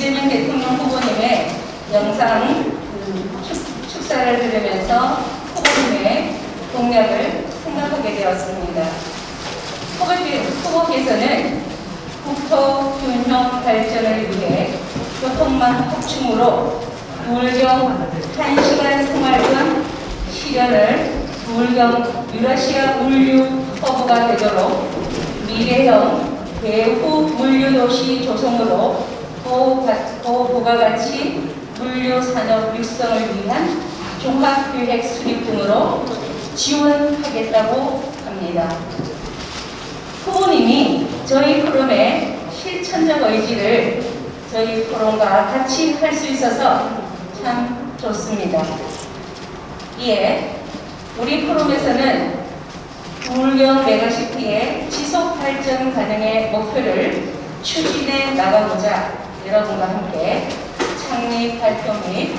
이재명 대통령 후보님의 영상 축사를 들으면서 후보님의 공약을 생각하게 되었습니다. 후보께서는 국토 균형 발전을 위해 교통망 확충으로 부울경 1시간 생활권 실현을 부울경 유라시아 물류 허브가 되도록 미래형 배후 물류도시 조성으로 고부가가치 물류산업 육성을 위한 종합계획 수립 등으로 지원하겠다고 합니다. 후보님이 저희 포럼의 실천적 의지를 저희 포럼과 같이 할 수 있어서 참 좋습니다. 이에 우리 포럼에서는 부울경 메가시티의 지속 발전 가능의 목표를 추진해 나가고자 여러분과 함께 창립 발표 및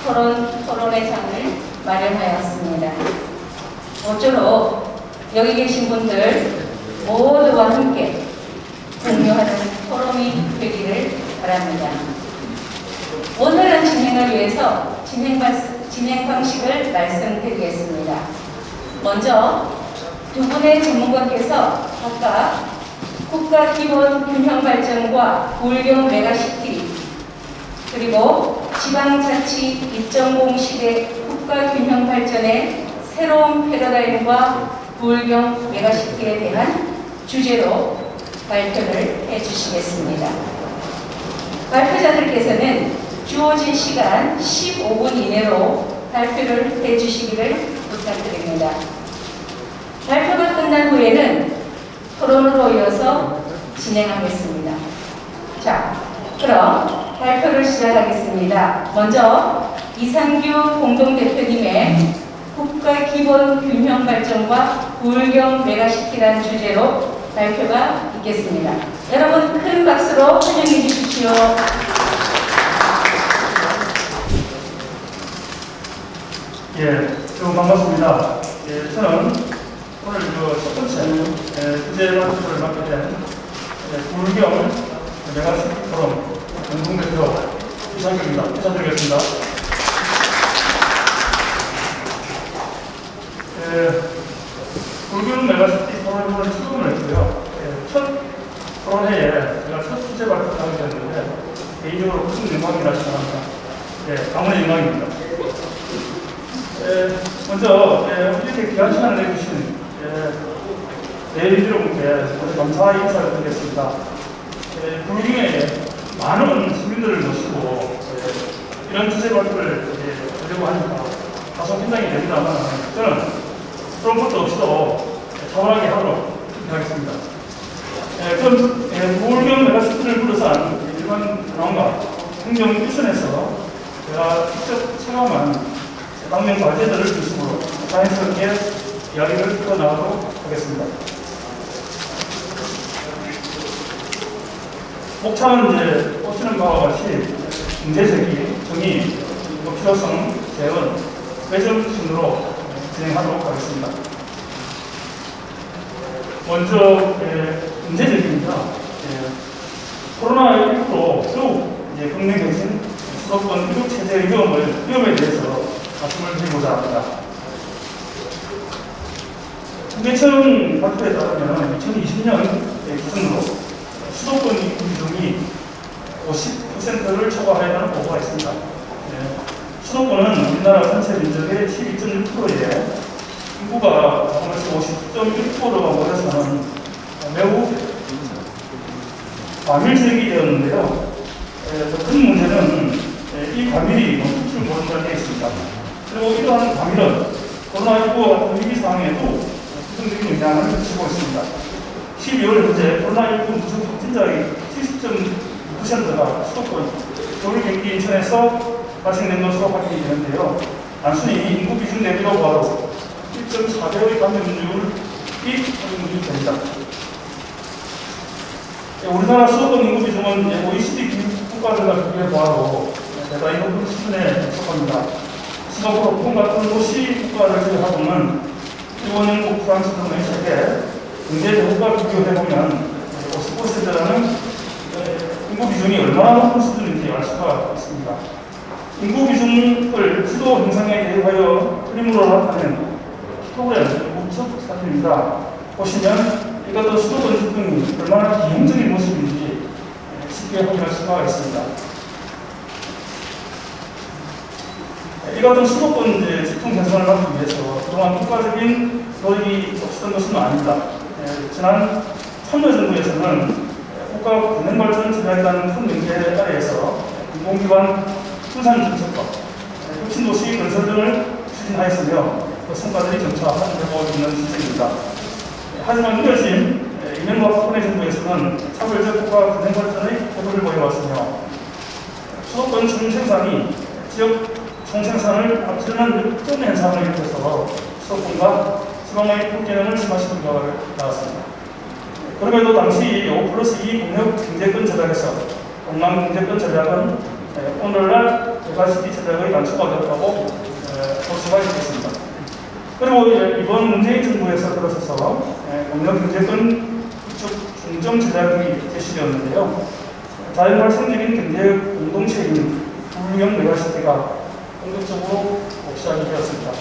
토론의 장을 마련하였습니다. 모쪼록 여기 계신 분들 모두와 함께 공유하는 포럼이 되기를 바랍니다. 원활한 진행을 위해서 진행 방식을 말씀드리겠습니다. 먼저 두 분의 전문가께서 각각 국가 기본 균형 발전과 부울경 메가시티 그리고 지방자치 입정공 시대 국가 균형 발전의 새로운 패러다임과 부울경 메가시티에 대한 주제로 발표를 해주시겠습니다. 발표자들께서는 주어진 시간 15분 이내로 발표를 해주시기를 부탁드립니다. 발표가 끝난 후에는 토론으로 이어서 진행하겠습니다. 자, 그럼 발표를 시작하겠습니다. 먼저 이상규 공동대표님의 국가 기본 균형 발전과 부울경 메가시티라는 주제로 발표가 있겠습니다. 여러분 큰 박수로 환영해 주십시오. 예, 여러분 반갑습니다. 예, 저는 오늘 첫 번째 주제 발표를 맡게 된 부울경 메가시티 포럼 공동대표 이상규입니다. 인사드리겠습니다. 부울경 메가시티 토론회를 출범을 했고요. 첫 토론회에 제가 첫 주제 발표를 하게 됐는데 개인적으로 무슨 영광이라 생각합니다. 아무런 영광입니다. 먼저 이렇게 귀한 시간을 내주신 대리주 여러분께 먼저 감사의 인사를 드리겠습니다. 부울경에 많은 시민들을 모시고 이런 주제 발표를 하려고 하니까 다소 긴장이 됩니다만 저는 그런 것도 없이도 차분하게 하도록 하겠습니다. 그럼 부울경 메가시티를 둘러싼 일반 상황과 행정 유선에서 제가 직접 체감한 당면 과제들을 중심으로 자연스럽게 이야기를 풀어나가도록 하겠습니다. 목차는 보시는 바와 같이 문제제기, 정의, 필요성, 재원, 배정 순으로 진행하도록 하겠습니다. 먼저 문제제기입니다. 코로나19로 더욱 국내경신 수도권 의료체제의 위험에 대해서 말씀을 드리고자 합니다. 국내청 발표에 따르면 2020년 기준으로 수도권 인구 비중이 50%를 초과하였다는 보고가 있습니다. 수도권은 우리나라 전체 민족의 12.6%에 인구가 50.1%가 모여서는 매우 과밀지역이되었는데요. 큰 문제는 이 과밀이 특출 모른다는 게 있습니다. 그리고 이러한 과밀은 코로나19와 같은 위기 상황에도 부정적인 영향을 미치고 있습니다. 12월 현재 코로나19 누적 확진자의 70.9%가 수도권, 서울, 경기, 인천에서 발생된 것으로 확인이 되는데요. 단순히 인구 비중 대비로 봐도 1.4배의 감염률이 확인됩니다. 우리나라 수도권 인구 비중은 OECD 국가들과 비교해 보아도 대단히 높은 수준에 속합니다. 싱가포르, 홍콩 같은 도시 국가를 제외하고는 일본, 영국, 프랑스 등의 세계 경제 대국과 비교해 보면 50%라는 인구 비중이 얼마나 높은 수준인지 알 수가 있습니다. 인구 비중을 지도 형상에 대입하여 그림으로 나타낸 피토그램 인구 분석 사진입니다. 보시면 이 같은 수도권 집중이 얼마나 기형적인 모습인지 쉽게 확인할 수가 있습니다. 이 같은 수도권 집중 개선을 하기 위해서 그동안 국가적인 노력이 없었던 것은 아닙니다. 지난 참여정부에서는 국가근행발전 전략이라는 큰 명제 아래에서 공공기관 분산 정책과 혁신도시 건설 등을 추진하였으며 그 성과들이 점차 확인되고 있는 시점입니다. 하지만 이어진 이명박 박근혜 정부에서는 차별적 국가근행발전의 태도를 보여왔으며 수도권 총생산이 지역 총생산을 앞서는 역전 현상을 일으켜서 수도권과 지방의 국계능을 심화시킨 결과를 나왔습니다. 그럼에도 당시 5+2 공역 경제권 전략에서 동남 경제권 전략은 오늘날 메가시티 전략의 단초가 되었다고 볼 수가 있겠습니다. 그리고 이번 문재인 정부에서 들어서서 공역 경제권 구축 중점 전략이 제시되었는데요. 자연발생적인 경제 공동체인 불경 메가시티가 본격적으로 시작이 되었습니다.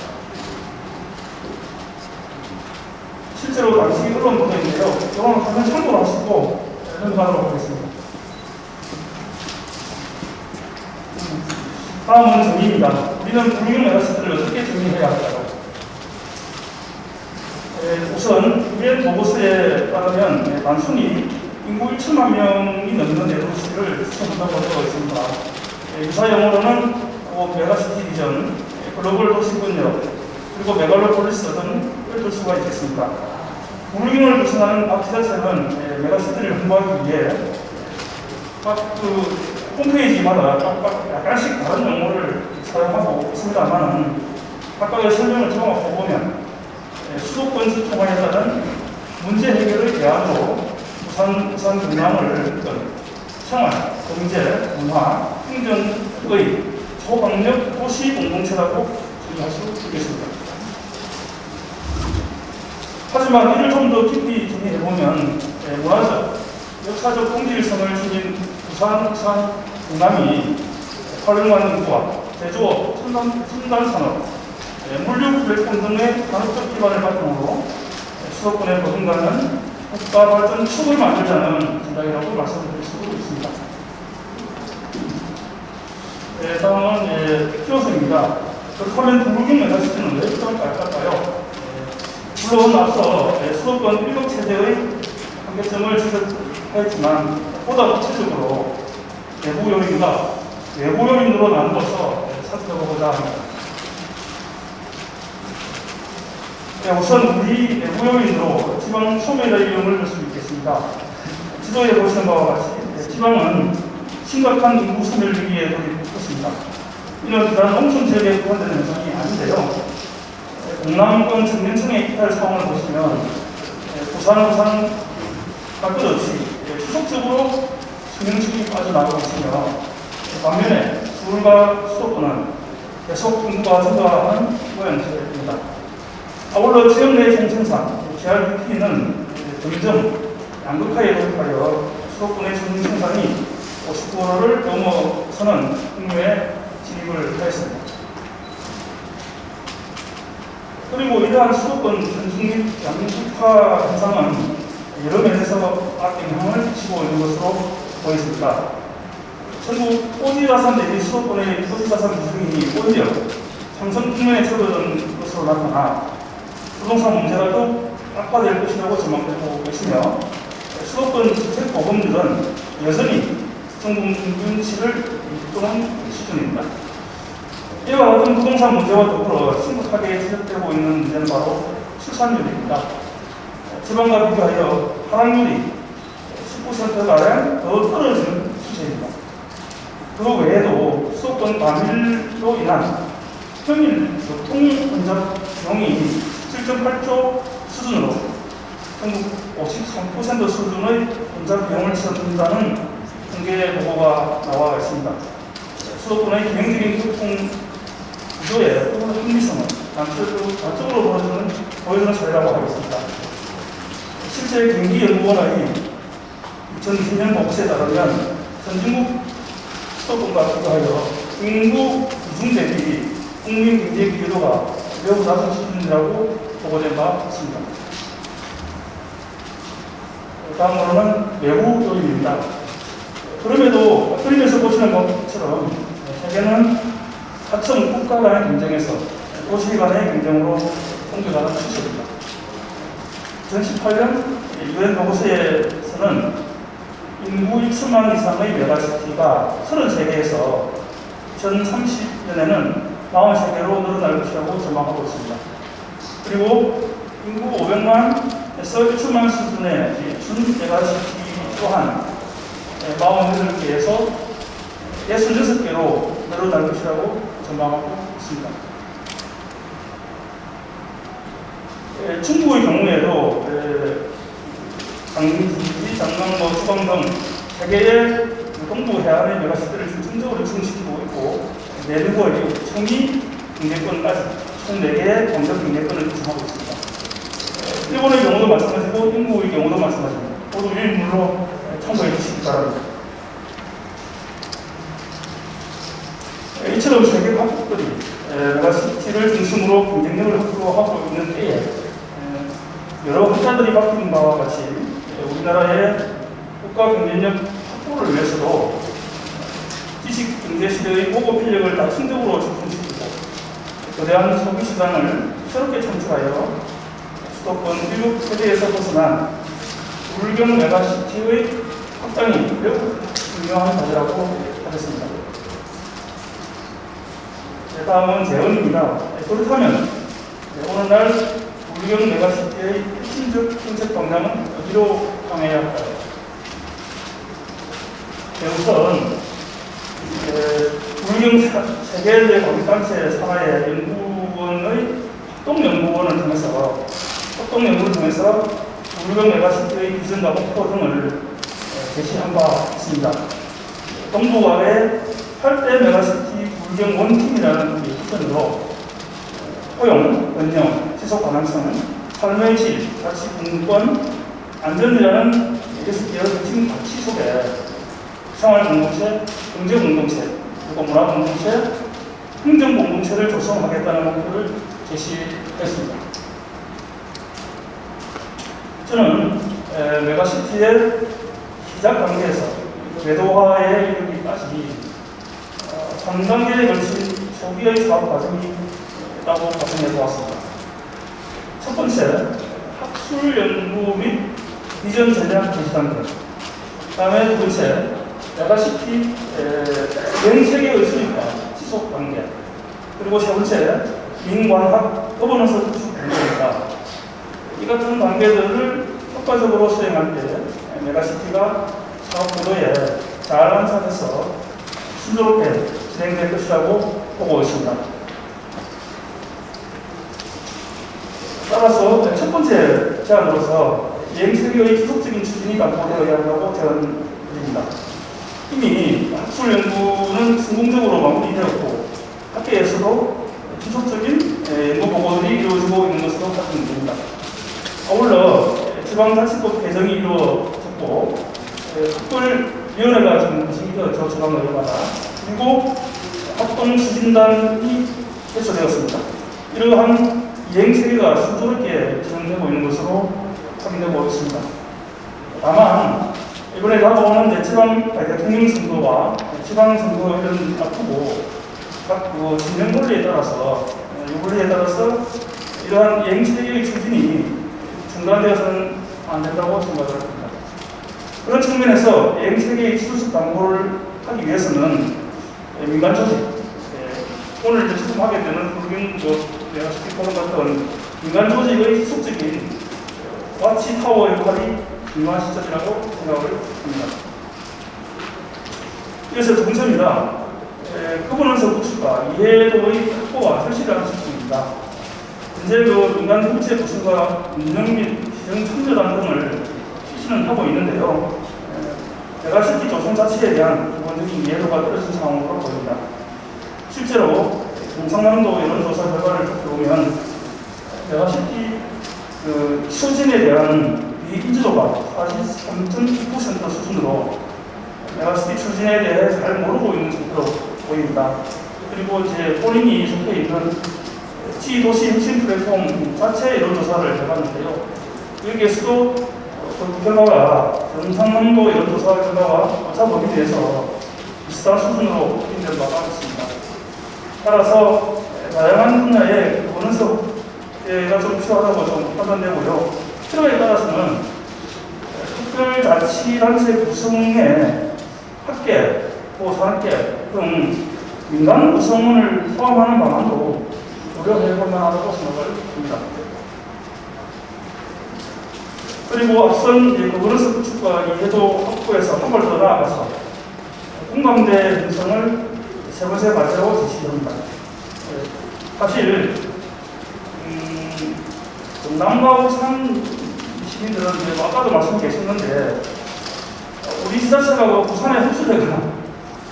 실제로 당시 언론 보도인데요. 이건 한번 참고를 하시고 넘어가도록 하겠습니다. 다음은 정의입니다. 우리는 불경 메가시티를 어떻게 정의해야 할까요? 우선 유엔 보고서에 따르면 단순히 인구 1천만 명이 넘는 대도시를 추천한다고 되어 있습니다. 유사용어로는 메가시티 비전, 글로벌 도시군역, 그리고 메갈로폴리스 등을 들 수가 있겠습니다. 불경을 구성하는 각 지자체는 메가시티를 홍보하기 위해 각 홈페이지마다 약간씩 다른 용어를 사용하고 있습니다만 각각의 설명을 종합해 보면 수도권 집중화에 따른 문제 해결의 대안으로 부산 경남을 청안, 경제, 문화, 행정의 초강력 도시 공동체라고 정의할 수 있겠습니다. 하지만 이를 좀 더 깊이 정의해보면 문화적, 역사적 동질성을 지닌 부산, 경남이 활용하는 인구와 제조업, 첨단산업, 물류 플랫폼 등의 산업적 기반을 바탕으로 수도권에 버금가는 국가발전 축을 만들자는 전략이라고 말씀드릴 수 있습니다. 다음은 키워서입니다. 그렇다면 불경 메가시티는 왜 필요할까요? 물론 앞서 수도권 일극체제의 한계점을 지적했지만 보다 구체적으로 내부 요인과 외부 요인으로 나누어서 살펴보고자 합니다. 우선 우리 내부 요인으로 지방 소멸의 위험을 들 수 있겠습니다. 지도에 보시는 바와 같이 지방은 심각한 인구 소멸 위기에 돌입했습니다. 이는 다른 농촌 지역에 국한되는 현상이 아닌데요. 동남권 청년층의 이탈 상황을 보시면 부산 끝없이 지속적으로 청년층이 빠져나가고 있으며 반면에 서울과 수도권은 계속 인구가 증가하는 모양새입니다. 아울러 지역 내 총생산, GRBP는 점점 양극화에 돌입하여 수도권의 총생산이 59%를 넘어서는 풍요에 진입을 하였습니다. 그리고 이러한 수도권 전중 및 양극화 현상은 여러 면에서 악영향을 미치고 있는 것으로 보였습니다. 전국 토지자산 대비 수도권의 토지자산 비중이 오히려 상승 국면에 접어든 것으로 나타나 부동산 문제가 더 악화될 것이라고 전망되고 있으며 수도권 주택 보급률은 여전히 전국 평균치를 밑도는 수준입니다. 이와 같은 부동산 문제와 더불어 심각하게 지적되고 있는 문제는 바로 출산율입니다. 지방과 비교하여 하락률이 19%가량 더 떨어지는 추세입니다. 그 외에도 수도권 과밀로 인한 평일 교통 혼잡 비용이 7.8조 수준으로 전국 53% 수준의 혼잡 비용을 치른다는 통계 보고가 나와 있습니다. 수도권의 기능적인 교통 구조의 흥미성은 단적으로 보여주는 사례라고 하겠습니다. 실제 경기연구원의 2020년 보고서에 따르면 선진국 수도권과 비교하여 인구 비중 대비 국민 경제 기여도가 매우 낮은 수준이라고 보고된 바 있습니다. 다음으로는 외부 요인입니다. 그림에서 보시는 것처럼 세계는 각종 국가 간의 경쟁에서 도시 간의 경쟁으로 통제가는 추세입니다. 2018년 유엔 보고서에서는 인구 2천만 이상의 메가시티가 33개에서 2030년에는 43개로 늘어날 것이라고 전망하고 있습니다. 그리고 인구 500만에서 1천만 수준의 준 메가시티 또한 48개에서 66개로 늘어날 것이라고 전망하고 있습니다. 중국의 경우에도 장기, 장강도, 수강 등 세계의 동부 해안의 메가시티를 중점적으로 유성시키고 있고 내륙과 청이 경제권까지 총 4개의 경제 경제권을 구성하고 있습니다. 일본의 경우도 마찬가지고 인구의 경우도 마찬가지입니다. 모두 일물로 참고해 주시기 바랍니다. 이처럼 세계 각국들이 메가시티를 중심으로 경쟁력을 확보하고 있는 때에 여러 학자들이 밝힌 바와 같이 우리나라의 국가 경쟁력 확보를 위해서도 지식 경제 시대의 보급 인력을 다층적으로 집중시키고 거대한 소비 시장을 새롭게 창출하여 수도권 밀국 세대에서 벗어난 불경 메가시티의 확장이 매우 중요한 과제라고 하겠습니다. 다음은 재원입니다. 그렇다면 오늘날 불경 메가시티의 핵심적 정책 방향은 어디로 향해야 할까요? 우선 불경 세계대 관광단체 산하의 연구원의 협동연구를 통해서 불경 메가시티의 비전과 목표 등을 제시한 바 있습니다. 동북아의 8대 메가시티 불경 원팀이라는 기준으로 포용, 번영, 지속 가능성, 삶의 질, 가치 공유권, 안전이라는 6개의 핵심 가치 속에 생활 공동체, 경제 공동체, 그리고 문화 공동체, 행정 공동체를 조성하겠다는 목표를 제시했습니다. 저는 메가시티의 시작 단계에서 궤도화에 이르기까지 3단계에 걸친 초기의 사업 과정이 있다고 파생해 보았습니다. 첫 번째, 학술 연구 및 비전 전략 제시 단계. 다음에 두 번째, 메가시티 영세계의 수립과 지속 단계. 그리고 세 번째, 민관학 거버넌스 구축 단계입니다. 이 같은 단계들을 효과적으로 수행할 때 메가시티가 사업 구도에 잘 안착해서 순조롭게 진행될 것이라고 보고 있습니다. 따라서 첫 번째 제안으로서 여행세계의 지속적인 추진이 강화되어야 한다고 제안드립니다. 이미 학술 연구는 성공적으로 마무리되었고 학계에서도 지속적인 연구 보고들이 이루어지고 있는 것으로 확인됩니다. 아울러 지방자치법 개정이 이루어졌고 특별위원회가 지금 시기되었죠. 지방의회마다. 그리고 합동추진단이 개최되었습니다. 이러한 이행체계가 순조롭게 진행되고 있는 것으로 확인되고 있습니다. 다만 이번에 다가오는 대통령 선거와 지방선거 이런 앞두고 각 진행 권리에 따라서 이 권리에 따라서 이러한 이행체계의 추진이 중단되어서는 안 된다고 생각을 합니다. 그런 측면에서 이행체계의 지속적 담보를 하기 위해서는 민간 조직, 오늘 지금 하게 되는 불경 메가시티 포럼 같은 민간 조직의 지속적인 와치타워 역할이 중요한 시점이라고 생각을 합니다. 이어서 두 번째입니다. 거버넌스 구축과 이해도의 확보와 설치를 하는 측면입니다. 현재 민간 정치의 구성과 운영 및 시정 참여단 등을 실시는 하고 있는데요. 메가시티 조성 자체에 대한 기본적인 이해도가 떨어진 상황으로 보입니다. 실제로 경상남도 여론조사 결과를 살펴보면 메가시티 추진에 대한 비인지도가 43.2% 수준으로 메가시티 추진에 대해 잘 모르고 있는 상태로 보입니다. 그리고 이제 본인이 속해 있는 지도시 핵심 플랫폼 자체 여론조사를 해봤는데요. 여기에서도 그 결과가 경상남도 여론조사 결과와 오차 범위 내에서 비슷한 수준으로 확인된 바가 있습니다. 따라서 다양한 분야의 원은석가 좀 필요하다고 좀 판단되고요. 필요에 따라서는 특별자치단체 구성에 학계, 또 산학계 등 민간 구성원을 포함하는 방안도 고려해볼 만하다고 생각을 합니다. 그리고 앞선 원은석 구축과 이해도 확보에서 한 발 더 나아가서 공감대 형성을 세 번째 과제로 제시합니다. 사실 남과 부산 시민들은 아까도 말씀 계셨는데 우리 지자체가 부산에 흡수되거나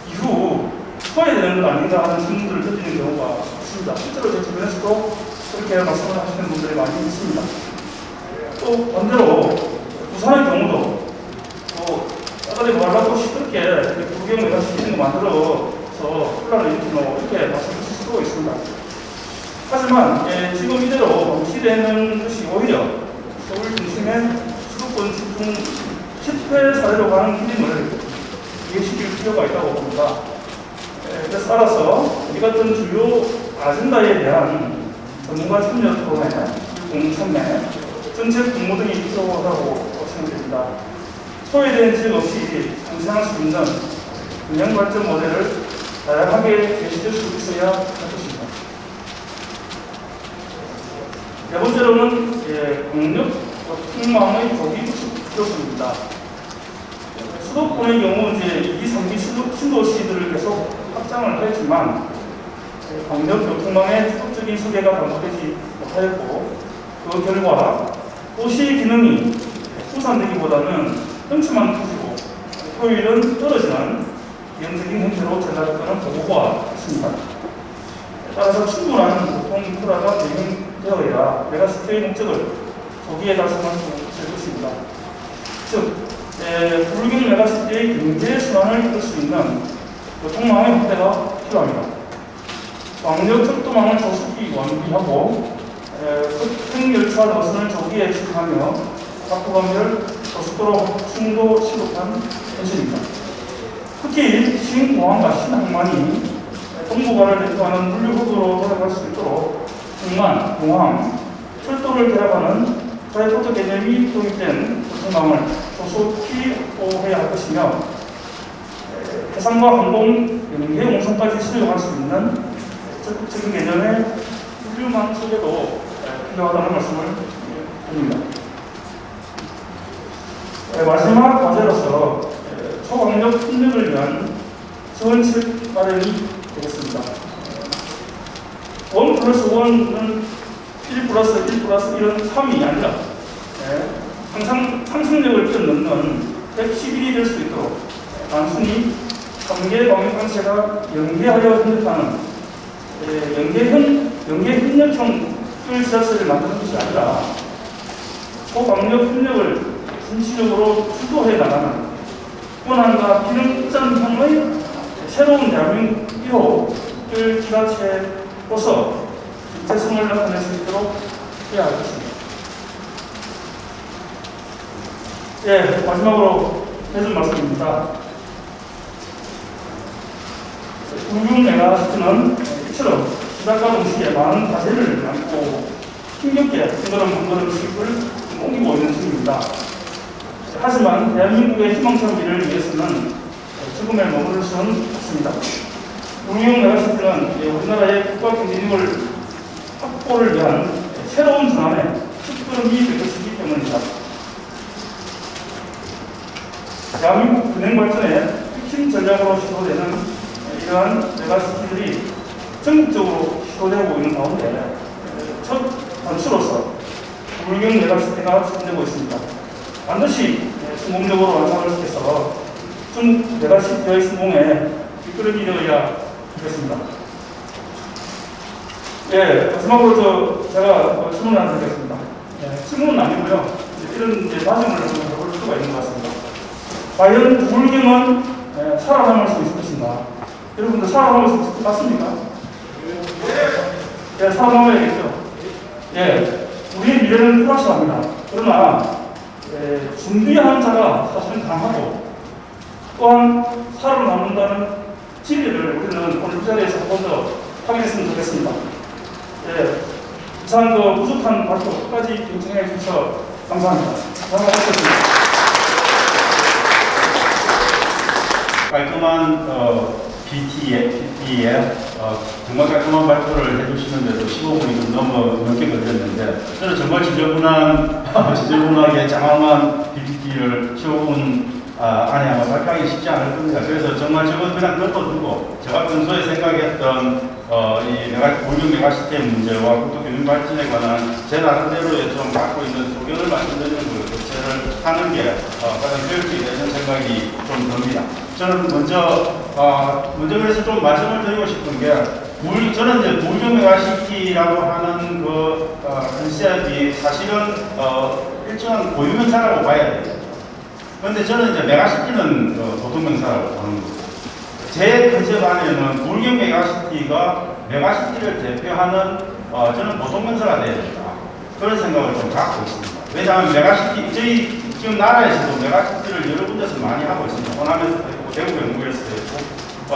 이후 소외되는 건 아닌가 하는 질문들을 드리는 경우가 있습니다. 실제로 제 주변에서도 그렇게 말씀을 하시는 분들이 많이 있습니다. 또 반대로 부산의 경우도 아까도 말하고 시끄럽게 구경 메가시티를 만들어서 혼란을 일으키노 이렇게 말씀하실 수도 있습니다. 하지만 지금 이대로 방치되는 것이 오히려 서울 중심의 수도권 집중 실패 사례로 가는 그림을 이해시킬 필요가 있다고 봅니다. 그래서 따라서 이 같은 주요 아젠다에 대한 전문가 참여 토론회, 공청회, 정책 공모 등이 필요하다고 생각됩니다. 소외된 지역 없이 상생할 수 있는 균형 발전 모델을 다양하게 제시될 수 있어야 할 것입니다. 네 번째로는 강력 교통망의 조기 구축 필요성입니다. 수도권의 경우 이제 2, 3기 신도시들을 계속 확장을 했지만 강력 교통망의 지속적인 설계가 반복되지 못하였고 그 결과 도시의 기능이 부산되기보다는 흠집만 커지고 효율은 떨어지는 비용적인 형태로 전락하는 보고가 있습니다. 따라서 충분한 교통 인프라가 대응되어야 메가시티의 목적을 조기에 달성할 수 있을 것입니다. 즉, 불경 메가시티의 경제 순환을 이끌 수 있는 교통망의 확대가 필요합니다. 광역 철도망을 조속히 완비하고 급행열차 노선을 조기에 추진하며 각구간별 고속도로 충도 시급한 현실입니다. 특히 신공항과 신항만이 동북아를 대표하는 물류국으로 돌아갈 수 있도록 공만, 공항, 철도를 결합하는 트라이포트 개념이 도입된 교통망을 조속히 확보해야 할 것이며 해상과 항공 연계 운송까지 수용할 수 있는 적극적인 개념의 물류망 설계도 필요하다는 말씀을 드립니다. 마지막 과제로서 초강력 협력을 위한 지원책 마련이 되겠습니다. 1+1은 1+1+1은 3이 아니라 항상 상승력을 뛰어넘는 111이 될 수 있도록 단순히 3개 방역단체가 연계하여 협력하는 연계 협력형 지자체를 만드는 것이 아니라 초강력 협력을 진취적으로 주도해 나가는 권한과 기능 입장형의 새로운 대한민국 1호 지자체로서 정체성을 나타낼 수 있도록 해야 할 것입니다. 마지막으로 해준 말씀입니다. 불경 메가시티는 이처럼 시작과 동시에 많은 과제를 안고 힘겹게 한 걸음 한 걸음씩을 옮기고 있는 중입니다. 하지만 대한민국의 희망찬 미래를 위해서는 지금에 머무를 수는 없습니다. 불경 메가시티는 우리나라의 국가 경제력을 확보를 위한 새로운 전환의 첫걸음이 될 것이기 때문입니다. 대한민국 근행 발전의 핵심 전략으로 시도되는 이러한 메가시티들이 전국적으로 시도되고 있는 가운데 첫 단추로서 불경 메가시티가 추진되고 있습니다. 반드시 성공적으로 완성을 시켜서 전국 메가시티의 성공에 이끌음이 되어야 하겠습니다. 마지막으로 제가 질문을 하나 드리겠습니다. 질문은 아니고요. 이런 다짐을 해볼 필요가 있는 것 같습니다. 과연 불경은 살아남을 수 있을 것인가? 여러분들 살아남을 수 있을 것 같습니까? 예, 살아남아야겠죠. 예, 우리의 미래는 불확실합니다. 그러나 준비한 자가 사실은 강하고 또한 살아남는다는 진리를 우리는 오늘 이 자리에서 한 번 더 확인했으면 좋겠습니다. 예, 이상 그 부족한 발표 끝까지 경청해 주셔서 감사합니다. 다음 하겠습니다. 깔끔한 BT에 정말 깔끔한 발표를 해주시는데도 15분이 좀 넘게 걸렸는데 저는 정말 지저분하게 장황한 PPT를 15분 안에 아마 발표하기 쉽지 않을 겁니다. 그래서 정말 저거 그냥 덮어두고 제가 평소에 생각했던 이 골격 메가시스템 문제와 국토균형 발전에 관한 제 나름대로의 좀 갖고 있는 소견을 말씀드리는 걸 교체를 하는 게 가장 효율적이 되는 생각이 좀 듭니다. 저는 먼저 그래서 좀 말씀을 드리고 싶은 게 저는 이제 골격 메가시티라고 하는 그 컨셉이 사실은 일정한 고유명사라고 봐야 돼요. 그런데 저는 이제 메가시티는 보통 명사라고 보는 거고, 제 컨셉 안에는 골격 메가시티가 메가시티를 대표하는 저는 보통 명사가 되어야 된다. 그런 생각을 좀 갖고 있습니다. 왜냐하면 메가시티, 저희 지금 나라에서도 메가시티를 여러 군데서 많이 하고 있습니다. 호남에서도 있고, 대구 경북에서도 있고,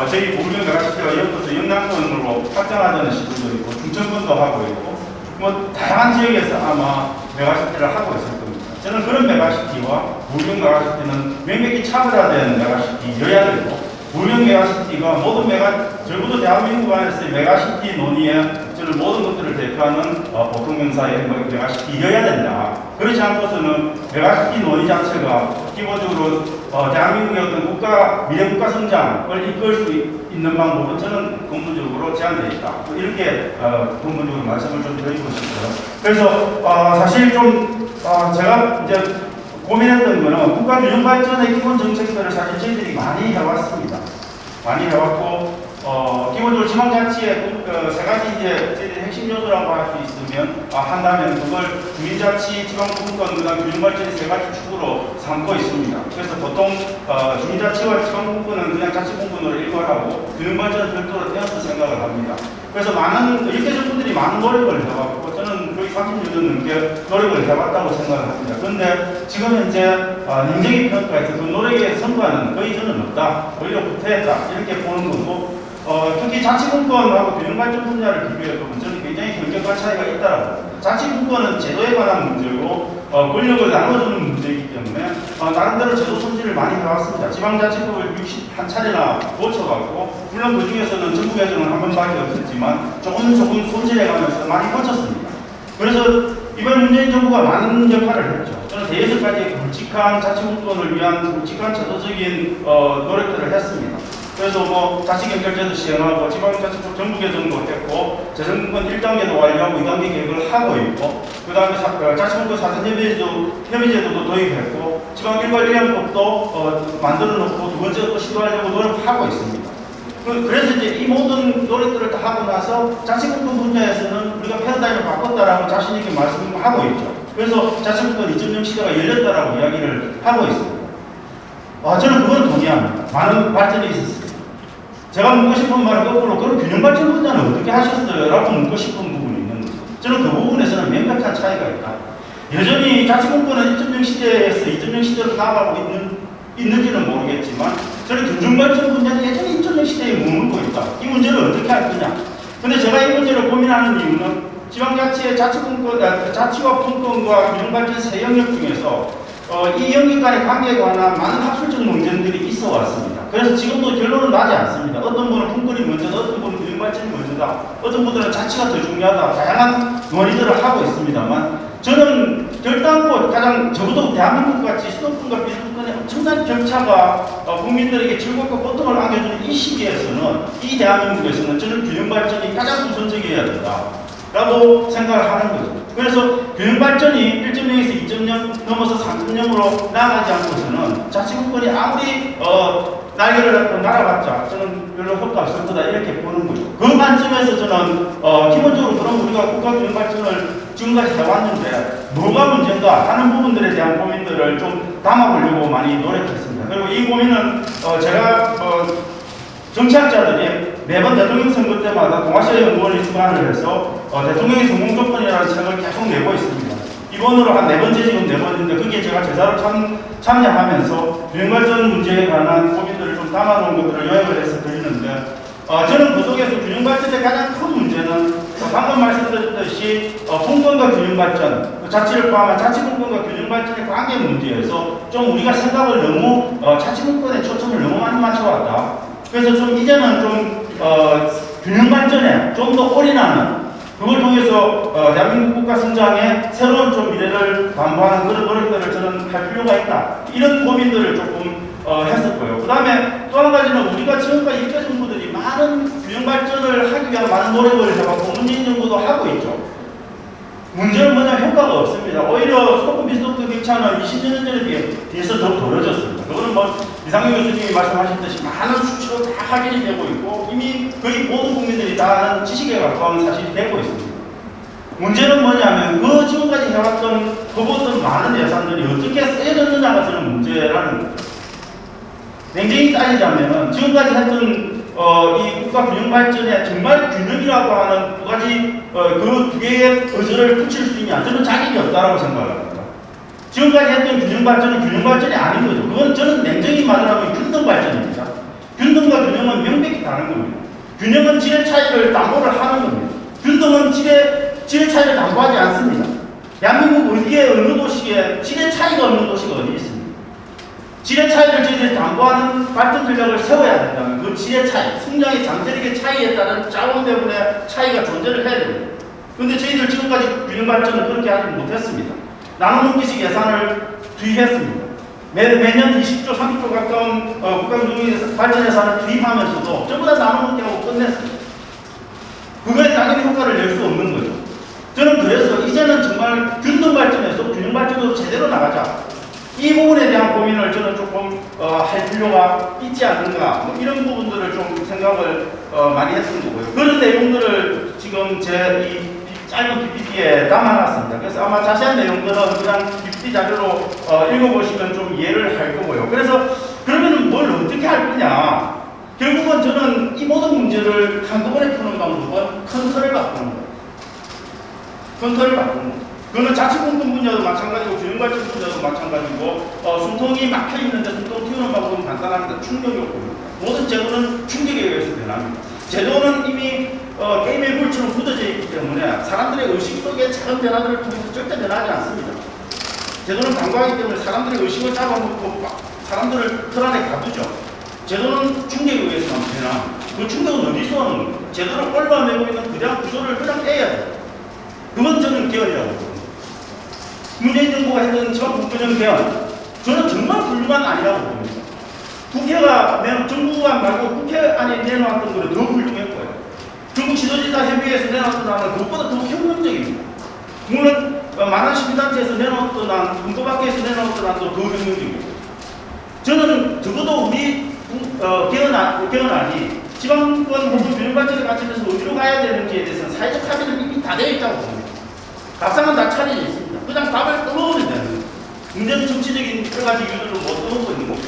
저희 골격 메가시티가 이어서 영남권으로 확장하자는 시도도 있고, 중천권도 하고 있고, 뭐 다양한 지역에서 아마 메가시티를 하고 있을 겁니다. 저는 그런 메가시티와 골격 메가시티는 명백히 차별화된 메가시티여야 되고, 골격 메가시티가 적어도 대한민국 안에서의 메가시티 논의에 저는 모든 것들을 대표하는 보통명사의 메가시티여야 된다. 그렇지 않고서는 메가시티 논의 자체가 기본적으로 대한민국의 어떤 미래 국가 성장을 이끌 수 있는 방법은 저는 근본적으로 제한되어 있다. 이렇게 근본적으로 말씀을 좀 드리고 싶어요. 그래서 사실 좀 제가 이제 고민했던 거는 국가균형 발전의 기본 정책들을 사실 저희들이 많이 해왔습니다. 많이 해왔고, 기본적으로 지방자치의 세 가지 이제 저희들이 핵심 요소라고 할 수 있으면, 한다면 그걸 주민자치, 지방분권, 그 다음 균형발전의 세 가지 축으로 삼고 있습니다. 그래서 보통, 주민자치와 지방분권은 그냥 자치분권으로 일괄하고, 균형발전은 별도로 떼어서 생각을 합니다. 그래서 이렇게 분들이 많은 노력을 해왔고, 저는 거의 30년 넘게 노력을 해왔다고 생각을 합니다. 그런데 지금 현재 냉정히 평가해서 그 노력의 성과는 거의 저는 없다. 오히려 후퇴했다. 이렇게 보는 거고, 특히 자치분권하고 균형발전 분야를 비교해보면 저는 굉장히 현격한 차이가 있다고 봅니다. 자치분권은 제도에 관한 문제고, 권력을 나눠주는 문제이기 때문에, 나름대로 제도 손질을 많이 해왔습니다. 지방자치법을 61차례나 고쳐갖고, 물론 그 중에서는 정부 개정은 한 번밖에 없었지만, 조금 손질해가면서 많이 고쳤습니다. 그래서 이번 문재인 정부가 많은 역할을 했죠. 저는 대여섯까지 굵직한 자치분권을 위한 굵직한 제도적인 노력들을 했습니다. 그래서 뭐 자치경찰제도 시행하고 지방자치법 정부 개정도 했고 재정분권 1단계도 완료하고 2단계 계획을 하고 있고 그 다음에 자치분권 사전협의제도도 도입했고 지방일괄일행법도 만들어 놓고 두 번째 또 시도하려고 노력하고 있습니다. 그래서 이제 이 모든 노력들을 다 하고 나서 자치분권 분야에서는 우리가 패러다임을 바꿨다라고 자신있게 말씀하고 있죠. 그래서 자치분권 2.0 시대가 열렸다라고 이야기를 하고 있습니다. 저는 그건 동의합니다. 많은 발전이 있었습니다. 제가 묻고 싶은 말은 거꾸로 그럼 균형발전 분야는 어떻게 하셨어요? 라고 묻고 싶은 부분이 있는 거죠. 저는 그 부분에서는 명백한 차이가 있다. 여전히 자치분권은 1.0 시대에서 2.0 시대로 나아가고 있는지는 모르겠지만 저는 균형발전 분야는 여전히 1.0 시대에 머물고 있다. 이 문제를 어떻게 할 거냐. 근데 제가 이 문제를 고민하는 이유는 지방자치의 자치와 분권과 균형발전 세 영역 중에서 이 영역 간의 관계에 관한 많은 학술적 논쟁들이 있어 왔습니다. 그래서 지금도 결론은 나지 않습니다. 어떤 분은 분권이 먼저다, 어떤 분은 균형발전이 먼저다, 어떤 분들은 자치가 더 중요하다, 다양한 논의들을 하고 있습니다만 저는 결단코 가장 적어도 대한민국 같이 수도권과 비수도권의 엄청난 격차가 국민들에게 즐겁고 고통을 안겨주는 이 시기에서는 이 대한민국에서는 저는 균형발전이 가장 우선적이어야 된다 라고 생각을 하는 거죠. 그래서 균형발전이 1.0에서 2.0 넘어서 3.0으로 나아가지 않고서는 자치분권이 아무리 날개를 잡고 날아갔자 저는 별로 효과 없을 거다 이렇게 보는 거죠. 그 관점에서 저는 기본적으로 그럼 우리가 국가균형발전을 지금까지 해왔는데 뭐가 문제인가 하는 부분들에 대한 고민들을 좀 담아보려고 많이 노력했습니다. 그리고 이 고민은 제가 정치학자들이 매번 대통령 선거 때마다 동아시아 연구원이 주관을 해서 대통령의 성공 조건이라는 책을 계속 내고 있습니다. 이번으로 한 4번째 지금 내번인데 거기에 제가 제자로 참여하면서 균형발전 문제에 관한 고민들을 좀 담아놓은 것들을 요약을 해서 드리는데 저는 그 속에서 균형발전의 가장 큰 문제는 방금 말씀드렸듯이 분권과 균형발전, 자치를 포함한 자치분권과 균형발전의 관계 문제에서 좀 우리가 생각을 너무 자치분권에 초점을 너무 많이 맞춰왔다. 그래서 좀 이제는 좀 균형발전에 좀 더 올인하는 그걸 통해서 대한민국 국가 성장에 새로운 좀 미래를 담보하는 그런 노력들을 저는 할 필요가 있다. 이런 고민들을 조금 했었고요. 그 다음에 또 한 가지는 우리가 지금까지 일개 정부들이 많은 균형 발전을 하기 위한 많은 노력을 해왔고 문재인 정부도 하고 있죠. 문제는 뭐냐면 효과가 없습니다. 오히려 수도권 비수도권 격차는 20년 전에 비해서 더 벌어졌습니다. 그거는 뭐 이상규 교수님이 말씀하셨듯이 많은 수치로 다 확인이 되고 있고 이미 거의 모든 국민들이 다 아는 지식에 가까운 사실이 되고 있습니다. 문제는 뭐냐면 그 지금까지 해왔던 퍼붓던 많은 예산들이 어떻게 쓰여졌느냐가 저는 문제라는 거예요. 냉정히 따지자면 지금까지 했던 이 국가 균형 발전에 정말 균형이라고 하는 두 가지 그 두 개의 의지를 붙일 수 있냐? 저는 자격이 없다라고 생각합니다. 지금까지 했던 균형 발전은 균형 발전이 아닌 거죠. 그건 저는 냉정히 말하면 균등 발전입니다. 균등과 균형은 명백히 다른 겁니다. 균형은 질의 차이를 담보를 하는 겁니다. 균등은 질의 차이를 담보하지 않습니다. 대한민국 어디에 어느 도시에 질의 차이가 없는 도시가 어디 있습니까? 질의 차이를 저희들이 담보하는 발전 전략을 세워야 된다면 그 질의 차이, 성장의 잠재력의 차이에 따른 자원 배분의 차이가 존재를 해야 됩니다. 그런데 저희들 지금까지 균형 발전은 그렇게 하지 못했습니다. 나눠먹기식 예산을 투입했습니다. 매년 20조, 30조 가까운 국가균형 발전 예산을 투입하면서도 전부 다 나눠먹기하고 끝냈습니다. 그거에 당연히 효과를 낼 수 없는 거죠. 저는 그래서 이제는 정말 균등 발전에서 균형 발전으로 제대로 나가자. 이 부분에 대한 고민을 저는 조금 할 필요가 있지 않는가 뭐 이런 부분들을 좀 생각을 많이 했던 거고요. 그런 내용들을 지금 제 이 짧은 PPT에 담아놨습니다. 그래서 아마 자세한 내용들은 그냥 PPT 자료로 읽어보시면 좀 이해를 할 거고요. 그래서 그러면 뭘 어떻게 할 거냐? 결국은 저는 이 모든 문제를 한꺼번에 푸는 방법은 큰 틀을 바꾸는 거예요. 큰 틀을 바꾸는 거예요. 그거는 자치분권 분야도 마찬가지고 균형발전 분야도 마찬가지고 숨통이 막혀있는데 숨통 틔우는 방법은 간단합니다. 충격 요구입니다. 모든 제도는 충격에 의해서 변합니다. 제도는 이미 게임의 룰처럼 굳어져 있기 때문에 사람들의 의식 속에 작은 변화들을 통해서 절대 변하지 않습니다. 제도는 강구하기 때문에 사람들의 의식을 잡아먹고 사람들을 틀 안에 가두죠. 제도는 충격에 의해서만 변합니다. 그 충격은 어디서 오는 겁니까? 제도를 올바매고 있는 그냥 구조를 그냥 깨야 돼요. 그건 저는 개헌이라고 봅니다. 문재인 정부가 했던 지방국회의원 개헌, 저는 정말 훌륭한 아니라고 봅니다. 국회가 정부가 말고 국회 안에 내놓았던 것은 더 훌륭했고요. 중국 지도지사 협의회에서 내놓았던 안은 그것보다 더 혁명적입니다. 물론 많은 시민단체에서 내놓았던 안, 문고박회에서 내놓았던 안도 더 혁명적입니다. 저는 적어도 우리 개헌안이 지방권 혹은 균형발전에 관점에서 어디로 가야 되는지에 대해서는 사회적 합의는 이미 다 되어 있다고 봅니다. 답상은 다 차려져 있습니다. 그냥 답을 떠먹으면 되는 거예요. 문제는 정치적인 여러 가지 이유들로 못 떠먹고 있는 거고.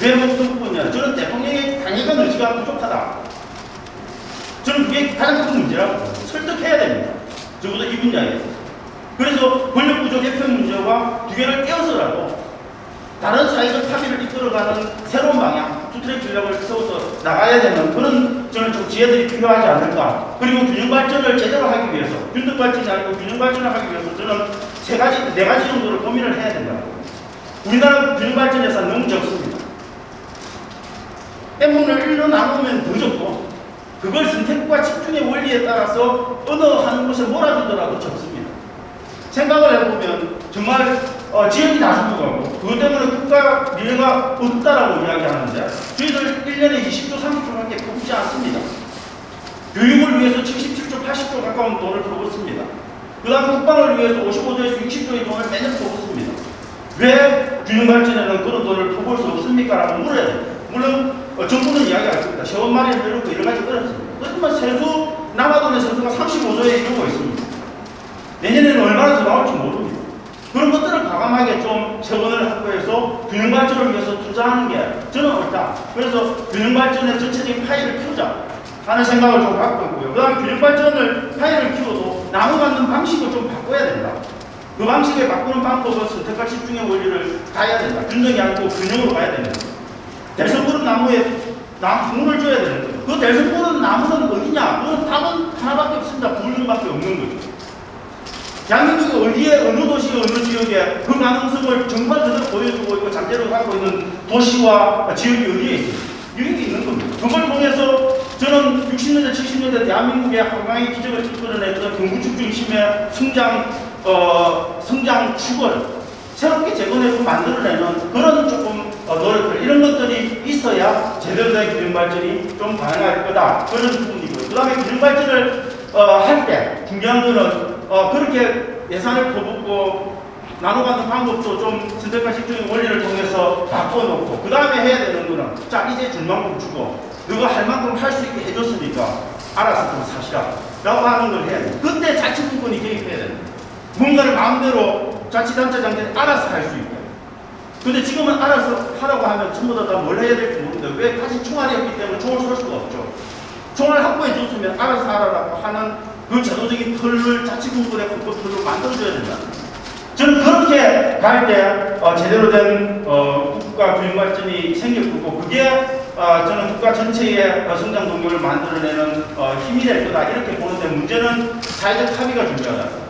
왜 못 떠먹고 있냐? 저는 대통령의 강력한 의지가 부족하다. 저는 그게 가장 큰 문제라고 봅니다. 설득해야 됩니다. 적어도 이 분야에서. 그래서 권력구조 개편 문제와 두 개를 떼어서라도 다른 사회적 합의를 이끌어가는 새로운 방향, 투트랙 전략을 세워서 나가야 되는 그런 저는 좀 지혜들이 필요하지 않을까. 그리고 균형 발전을 제대로 하기 위해서, 균등 발전이 아니고 균형 발전을 하기 위해서 저는 네 가지 정도를 고민을 해야 된다고. 우리나라 균형 발전 예산 너무 적습니다. M분을 1로 나누면 더 적고, 그걸 선택과 집중의 원리에 따라서 어느 한 곳에 몰아주더라도 적습니다. 생각을 해보면 정말 지역이 다 죽어가고 그것 때문에 국가 미래가 없다라고 이야기하는데 저희들 1년에 20조, 30조밖에 뽑지 않습니다. 교육을 위해서 77조, 80조 가까운 돈을 퍼붓습니다. 그 다음 국방을 위해서 55조에서 60조의 돈을 매년 퍼붓습니다. 왜 균형발전에는 그런 돈을 퍼볼 수 없습니까? 라고 물어야 됩니다. 물론 정부는 이야기할 겁니다. 세원 마련을 이렇고 여러 가지 어렵습니다. 그렇지만 세수, 남아돈의 세수가 35조에 이르고 있습니다. 내년에는 얼마나 더 나올지 모릅니다. 그런 것들을 과감하게 좀 세원을 확보해서 균형 발전을 위해서 투자하는 게 저는 옳다. 그래서 균형발전의 전체적인 파일을 키우자 하는 생각을 좀 갖고 있고요. 그 다음에 균형발전을 파일을 키워도 나무 갖는 방식을 좀 바꿔야 된다. 그 방식에 바꾸는 방법은 선택과 집중의 원리를 가야 된다. 균등이 아니고 균형으로 가야 된다. 대성부른 나무에 물을 줘야 되는 거예요. 그 대성부른 나무는 어디냐? 그건 답은 하나밖에 없습니다. 불균밖에 없는 거죠. 대한민국이 어디에, 어느 도시, 어느 지역에 그 가능성을 정말 그대로 보여주고 있고 잠재로 갖고 있는 도시와 지역이 어디에 있어요? 여기 있는 겁니다. 그걸 통해서 저는 60년대, 70년대 대한민국의 한강의 기적을 이끌어냈던 경구축 중심의 성장 축을 새롭게 재건해서 만들어내는 그런 조금 노력들, 이런 것들이 있어야 제대로 된 균형발전이 좀 가능할 거다. 그런 부분이고요. 그 다음에 균형발전을 할 때 중요한 거는 그렇게 예산을 퍼붓고 나눠가는 방법도 좀 선택과 집중의 원리를 통해서 바꿔놓고 그 다음에 해야 되는 거는 자 이제 줄 만큼 주고 너가 할 만큼 할 수 있게 해줬으니까 알아서 좀 사시라 라고 하는 걸 해야 돼. 그때 자치분권이 개입해야 돼. 뭔가를 마음대로 자치단체장들이 알아서 할 수 있게. 근데 지금은 알아서 하라고 하면 전부 다 뭘 해야 될지 모르는데 왜 다시 총알이 없기 때문에 총을 쏠 수가 없죠. 총알 확보해 줬으면 알아서 하라고 하는 그 제도적인 틀을 자치분권의 헌법틀로 만들어줘야 된다. 저는 그렇게 갈 때 제대로 된 국가 균형발전이 생길 거고 그게 저는 국가 전체의 성장 동력을 만들어내는 힘이 될 거다 이렇게 보는데 문제는 사회적 합의가 중요하다.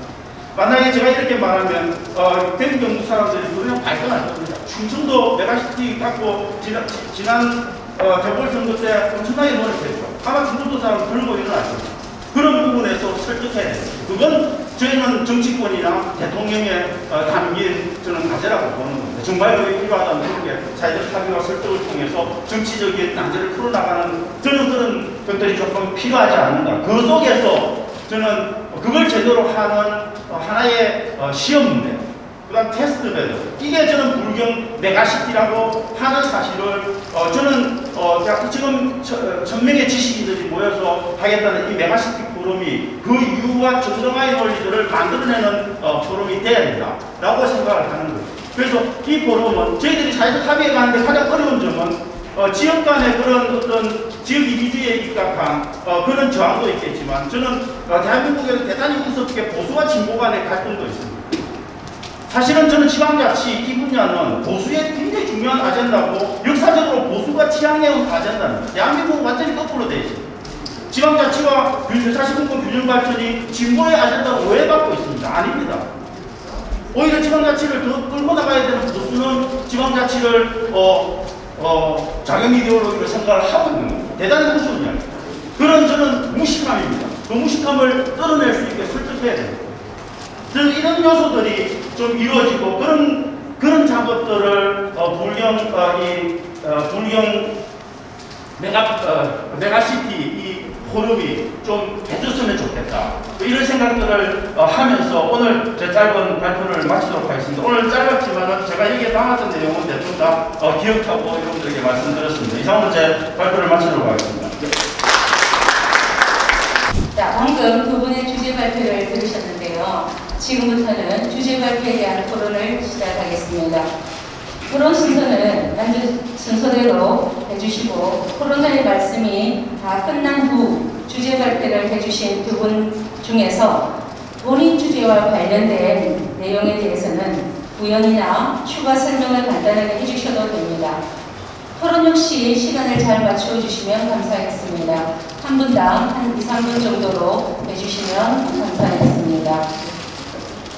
만약에 제가 이렇게 말하면 대구 경북 사람들이 그냥 발끈할 겁니다. 충청도 메가시티 갖고 지난 재보궐선거 때 엄청나게 노력했죠. 아마 충청도 사람 들고 일어날 겁니다. 그런 부분에서 설득해야 돼요. 그건 저희는 정치권이나 대통령의 담긴 저는 과제라고 보는 겁니다. 정말 그게 필요하다면 그렇게 사회적 합의와 설득을 통해서 정치적인 난제를 풀어나가는 저는 그런 것들이 조금 필요하지 않는가. 그 속에서 저는 그걸 제대로 하는 하나의 시험 문제, 그 다음 테스트 베드. 이게 저는 불경 메가시티라고 하는 사실을 저는 지금 1000명의 지식인들이 모여서 하겠다는 이 메가시티 포럼이 그 이유와 정당화의 논리들을 만들어내는 포럼이 돼야 된다라고 생각을 하는 거예요. 그래서 이 포럼은 저희들이 사회적 합의에 가는데 가장 어려운 점은 지역 간의 그런 어떤 지역 이미지에 입각한 그런 저항도 있겠지만 저는 대한민국에는 대단히 무섭게 보수와 진보 간의 갈등도 있습니다. 사실은 저는 지방자치 이 분야는 보수의 굉장히 중요한 아젠다고 역사적으로 보수가 지향해온 아젠다입니다. 대한민국은 완전히 거꾸로 되어 있습니다. 지방자치와 자치분권 균형발전이 진보의 아젠다로 오해받고 있습니다. 아닙니다. 오히려 지방자치를 더 끌고 나가야 되는 보수는 지방자치를 자경 이데올로기로 생각을 하고 있는 겁니다. 대단히 무서운 이야기입니다. 그런 저는 무식함입니다. 그 무식함을 떨어낼 수 있게 설득해야 됩니다. 그래서 이런 요소들이 좀 이루어지고 그런 작업들을 불경 메가시티 이 포럼이 좀 해줬으면 좋겠다. 이런 생각들을 하면서 오늘 제 짧은 발표를 마치도록 하겠습니다. 오늘 짧았지만은 제가 여기에 담았던 내용은 대충 다 기억하고 여러분들에게 말씀드렸습니다. 이상으로 제 발표를 마치도록 하겠습니다. 자, 방금 두 분의 주제 발표를 들으셨는데요. 지금부터는 주제 발표에 대한 토론을 시작하겠습니다. 토론 순서는 순서대로 해주시고 토론자의 말씀이 다 끝난 후 주제 발표를 해주신 두 분 중에서 본인 주제와 관련된 내용에 대해서는 부연이나 추가 설명을 간단하게 해주셔도 됩니다. 토론 역시 시간을 잘 맞추어 주시면 감사하겠습니다. 한 분당 한 2, 3분 정도로 해주시면 감사하겠습니다.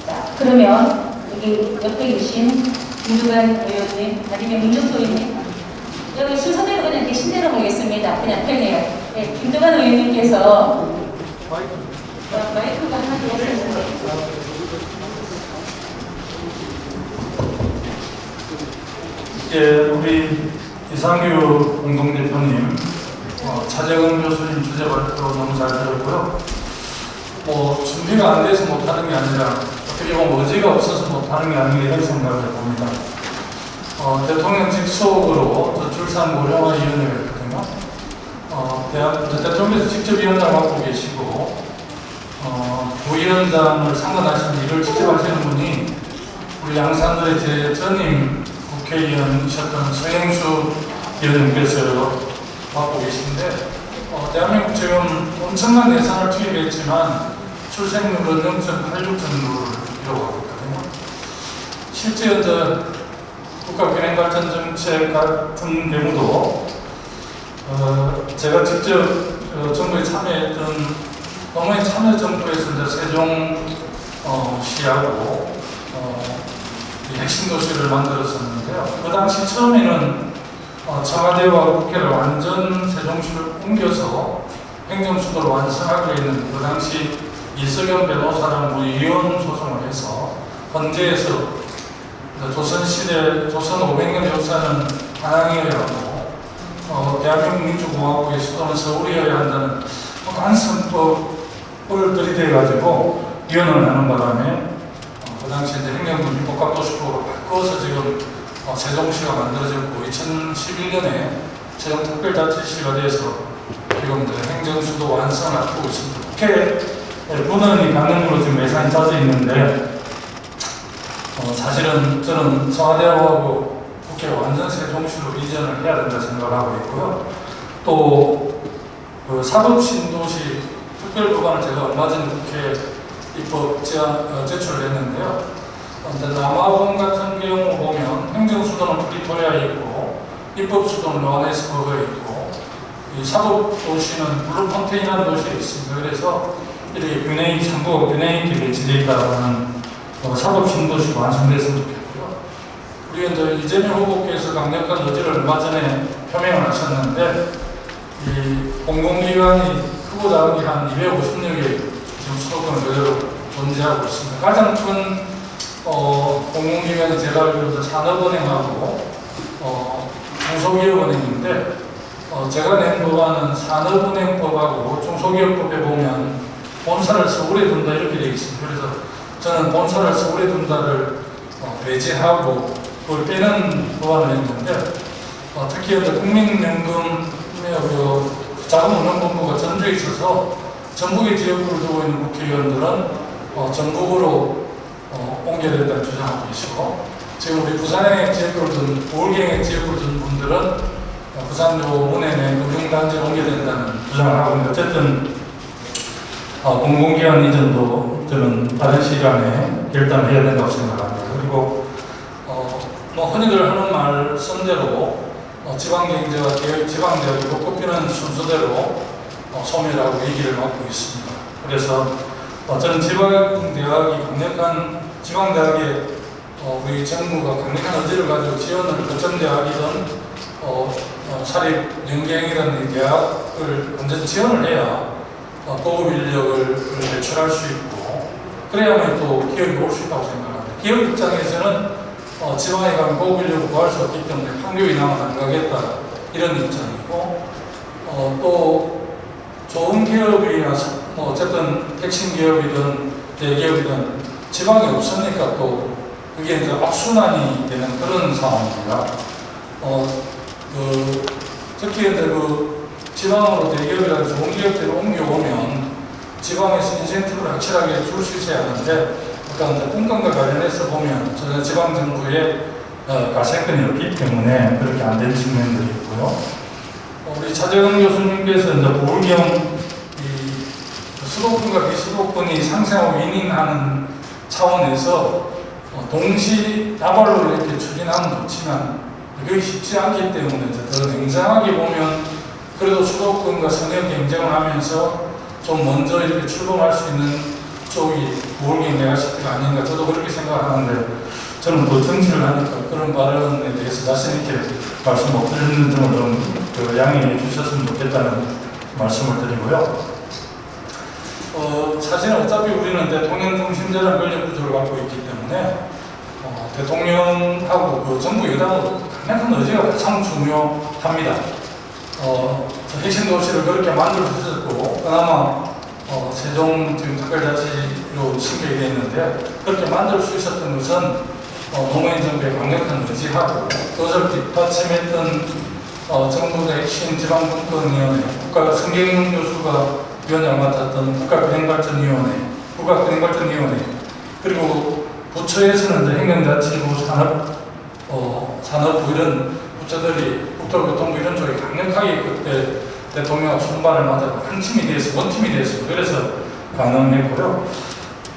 자, 그러면 여기 옆에 계신 김두관 의원님, 아니면 문정도 의원님, 여기 순서대로 그냥 계신 대로 하겠습니다. 그냥 편해요. 네, 김두관 의원님께서 마이크가 하나 더 있어요. 우리 이상규 공동대표님, 차재근 교수님 주제 발표 너무 잘 들었고요. 준비가 안 돼서 못하는 게 아니라 어떻게 보면 의지가 없어서 못하는 게 아닌가 이런 생각을 해봅니다. 대통령 직속으로 저출산 고령화위원회가 있거든요. 대통령께서 직접 위원장을 맡고 계시고 부위원장을 상관하시는 일을 직접 하시는 분이 우리 양산도의 제 전임 국회의원이셨던 서영수 위원님께서 맡고 계신데 대한민국 지금 엄청난 예산을 투입했지만 출생률은 0.86 정도를 이루어가고 있거든요. 실제 국가균형발전정책 같은 경우도 제가 직접 정부에 참여했던 노무현 참여정부에서 세종시하고 핵심 도시를 만들었었는데요. 그 당시 처음에는 청와대와 국회를 완전 세종시를 옮겨서 행정수도를 완성하기로 했는데 그 당시 이석연 변호사랑 위헌 소송을 해서 헌재에서 조선시대 조선 500년 역사는 한양이어야하고 대한민국 민주공화국의 수도는 서울이어야 한다는 간선법을 들이대가지고 위헌을 하는 바람에 그 당시 행정부 복합도시법으로 바꿔서 지금 세종시가 만들어졌고 2011년에 세종특별자치시가 돼서 지금 행정수도 완성을 앞두고 있습니다. 국회 분원이 가는 걸로 지금 예산이 짜져 있는데 사실은 저는 청와대하고 국회 완전 세종시로 이전을 해야 된다 생각을 하고 있고요. 또 사법신도시 특별법안을 제가 얼마 전에 국회에 입법 제출을 했는데요. 남아공 같은 경우 보면 행정수도는 프리토리아에 있고 입법수도는 요하네스버그에 있고 이 사법도시는 블루폰테인이라는 도시에 있습니다. 그래서 이렇게 정부가 균형 있게 배치되어 있다는 사법신도시가 완성됐으면 좋겠고요. 우리 이재명 후보께서 강력한 의지를 얼마 전에 표명을 하셨는데 이 공공기관이 크고 작은 게 한 250여 개 지금 수도권은 그대로 존재하고 있습니다. 가장 큰 공공기관이 제가 알기로 산업은행하고 중소기업은행인데 제가 낸 법안은 산업은행법하고 중소기업법에 보면 본사를 서울에 둔다 이렇게 되어 있습니다. 그래서 저는 본사를 서울에 둔다를 배제하고 그걸 빼는 법안을 했는데 특히 국민연금 자금운용본부가 전주에 있어서 전북의 지역구를 두고 있는 국회의원들은 전북으로 옮겨야 된다는 주장하고 계시고 지금 우리 부산행 지역구를 둔 부울경 지역구를 둔 분들은 부산도 문해내 금융단지로 옮겨야 된다는 주장을 하고 있는데 어쨌든 공공기관 이전도 저는 다른 시간에 결단을 해야 된다고 생각합니다. 그리고 흔히들 하는 말씀대로 지방경제와 지방대학이 꼽히는 순서대로 소멸하고 위기를 맞고 있습니다. 그래서 저는 지방대학에 우리 정부가 강력한 의지를 가지고 지원을 거점대학이든 사립 연계형이든 대학을 완전 지원을 해야 고급 인력을 배출할 수 있고 그래야만 또 기업이 올 수 있다고 생각합니다. 기업 입장에서는 지방에 가면 고급 인력을 구할 수 없기 때문에 판교에 나면 안 가겠다 이런 입장이고 또 좋은 기업이나 어쨌든 핵심 기업이든 대기업이든 지방에 없으니까 또 그게 이제 악순환이 되는 그런 상황입니다. 특히 이제 지방으로 대기업이라는 좋은 기업들을 옮겨오면 지방에서 인센티브를 확실하게 줄 수 있어야 하는데 그러니까 공간과 관련해서 보면 저는 지방 정부의 가세권이 없기 때문에 그렇게 안 되는 측면들이 있고요. 우리 차재근 교수님께서 이제 부울경 수도권과 비수도권이 상생하고 윈윈하는 차원에서 동시다발로 이렇게 추진하면 좋지만 그게 쉽지 않기 때문에 더 냉정하게 보면 그래도 수도권과 선의 경쟁을 하면서 좀 먼저 이렇게 출범할 수 있는 쪽이 부울경 메가시티가 아닌가 저도 그렇게 생각하는데 저는 또 정치를 하니까 그런 발언에 대해서 자신 있게 말씀 못 드리는 점을 좀 양해해 주셨으면 좋겠다는 말씀을 드리고요. 사실은 어차피 우리는 대통령 중심제라는 권력 구조를 갖고 있기 때문에 대통령하고 정부 여당으로 강력한 의지가 가장 중요합니다. 핵심 도시를 그렇게 만들 수 있었고 그나마 세종 지금 특별자치로 승격이 됐는데 그렇게 만들 수 있었던 것은 노무현 정부의 강력한 의지하고 그것을 뒷받침했던 정부의 핵심 지방분권위원회 성경영 교수가 위원장을 맡았던 국가균형발전위원회 그리고 부처에서는 행정자치부 산업부 이런 부처들이 국토교통부 이런 쪽에 강력하게 그때 대통령과 손발을 맞아서 한 팀이 돼서 원팀이 돼서 그래서 가능했고요.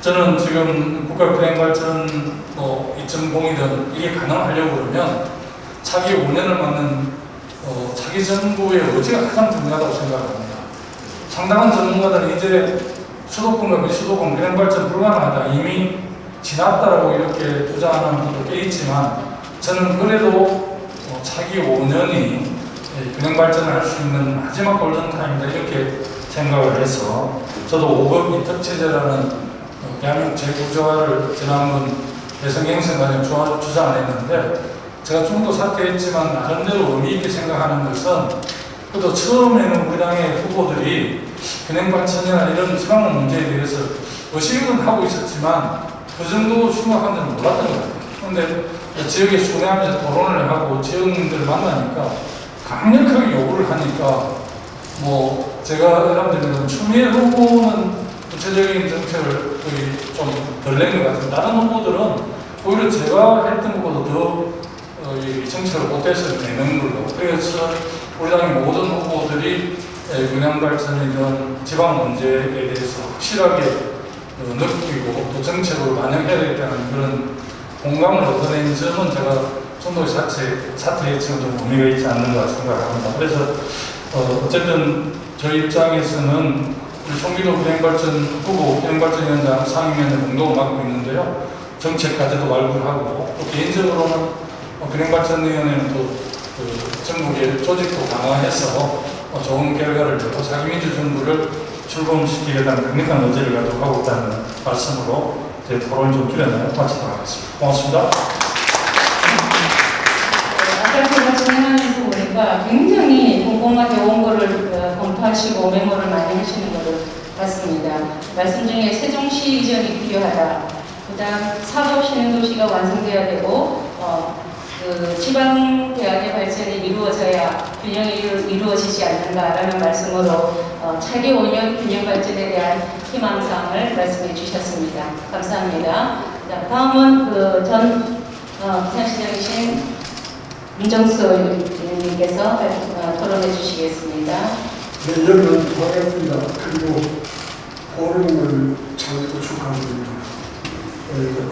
저는 지금 국가근행발전 2.0이든 이게 가능하려고 그러면 차기 5년을 맞는 차기 정부의 의지가 가장 중요하다고 생각합니다. 상당한 전문가들은 이제 수도권과 비수도권 근행발전 불가능하다 이미 지났다라고 이렇게 주장하는 분도 꽤 있지만 저는 그래도 차기 5년이 근행발전을 할 수 있는 마지막 골든타임이다 이렇게 생각을 해서 저도 5급 이특체제라는 대한민국 재구조화를 지난번 대선경선 과정 주장을 했는데 제가 좀 더 사퇴했지만 나름대로 의미있게 생각하는 것은 그래도 처음에는 우리 당의 후보들이 근행발전이나 이런 지방 문제에 대해서 의식은 하고 있었지만 그 정도 심각한 줄은 몰랐던 것 같아요. 그런데 지역에 순회하면서 토론을 하고 지역민들을 만나니까 강력하게 요구를 하니까 제가 여러분들은 추미애 후보는 구체적인 정책을 거의 좀 덜 낸 것 같아요. 다른 후보들은 오히려 제가 했던 것보다 더 이 정책을 못해서 내는 걸로. 그래서 우리 당의 모든 후보들이 근행발전이든 지방 문제에 대해서 확실하게 느끼고 또 정책으로 반영해야 되겠다는 그런 공감을 얻어낸 점은 제가 전도의 사퇴했지만 좀 의미가 있지 않는가 생각합니다. 그래서 어쨌든 저희 입장에서는 우리 송기도 근행발전 후보 근행발전위원장 상임위원회 공동을 맡고 있는데요. 정책 과제도 발굴하고 또 개인적으로는 근행발전위원회는 또 전국의 조직도 강화해서 좋은 결과를 내고 자기민주 정부를 출범시키겠다는 강력한 의지를 가지고 하고 있다는 말씀으로 제 토론을 좀 줄여내어 마치도록 하겠습니다. 고맙습니다. 아까 제가 진행하면서 보니까 굉장히 꼼꼼하게 원고를 검토하시고 메모를 많이 하시는 것을 봤습니다. 말씀 중에 세종시 이전이 필요하다. 그다음 사법 신흥도시가 완성돼야 되고 지방대학의 발전이 이루어져야 균형이 이루어지지 않는가라는 말씀으로 차기 5년 균형 발전에 대한 희망사항을 말씀해 주셨습니다. 감사합니다. 자, 다음은 전 부산시장이신 민정수 의원님께서 토론해 주시겠습니다. 네, 여러분 반갑습니다. 그리고 포럼을 참여도 축하드립니다.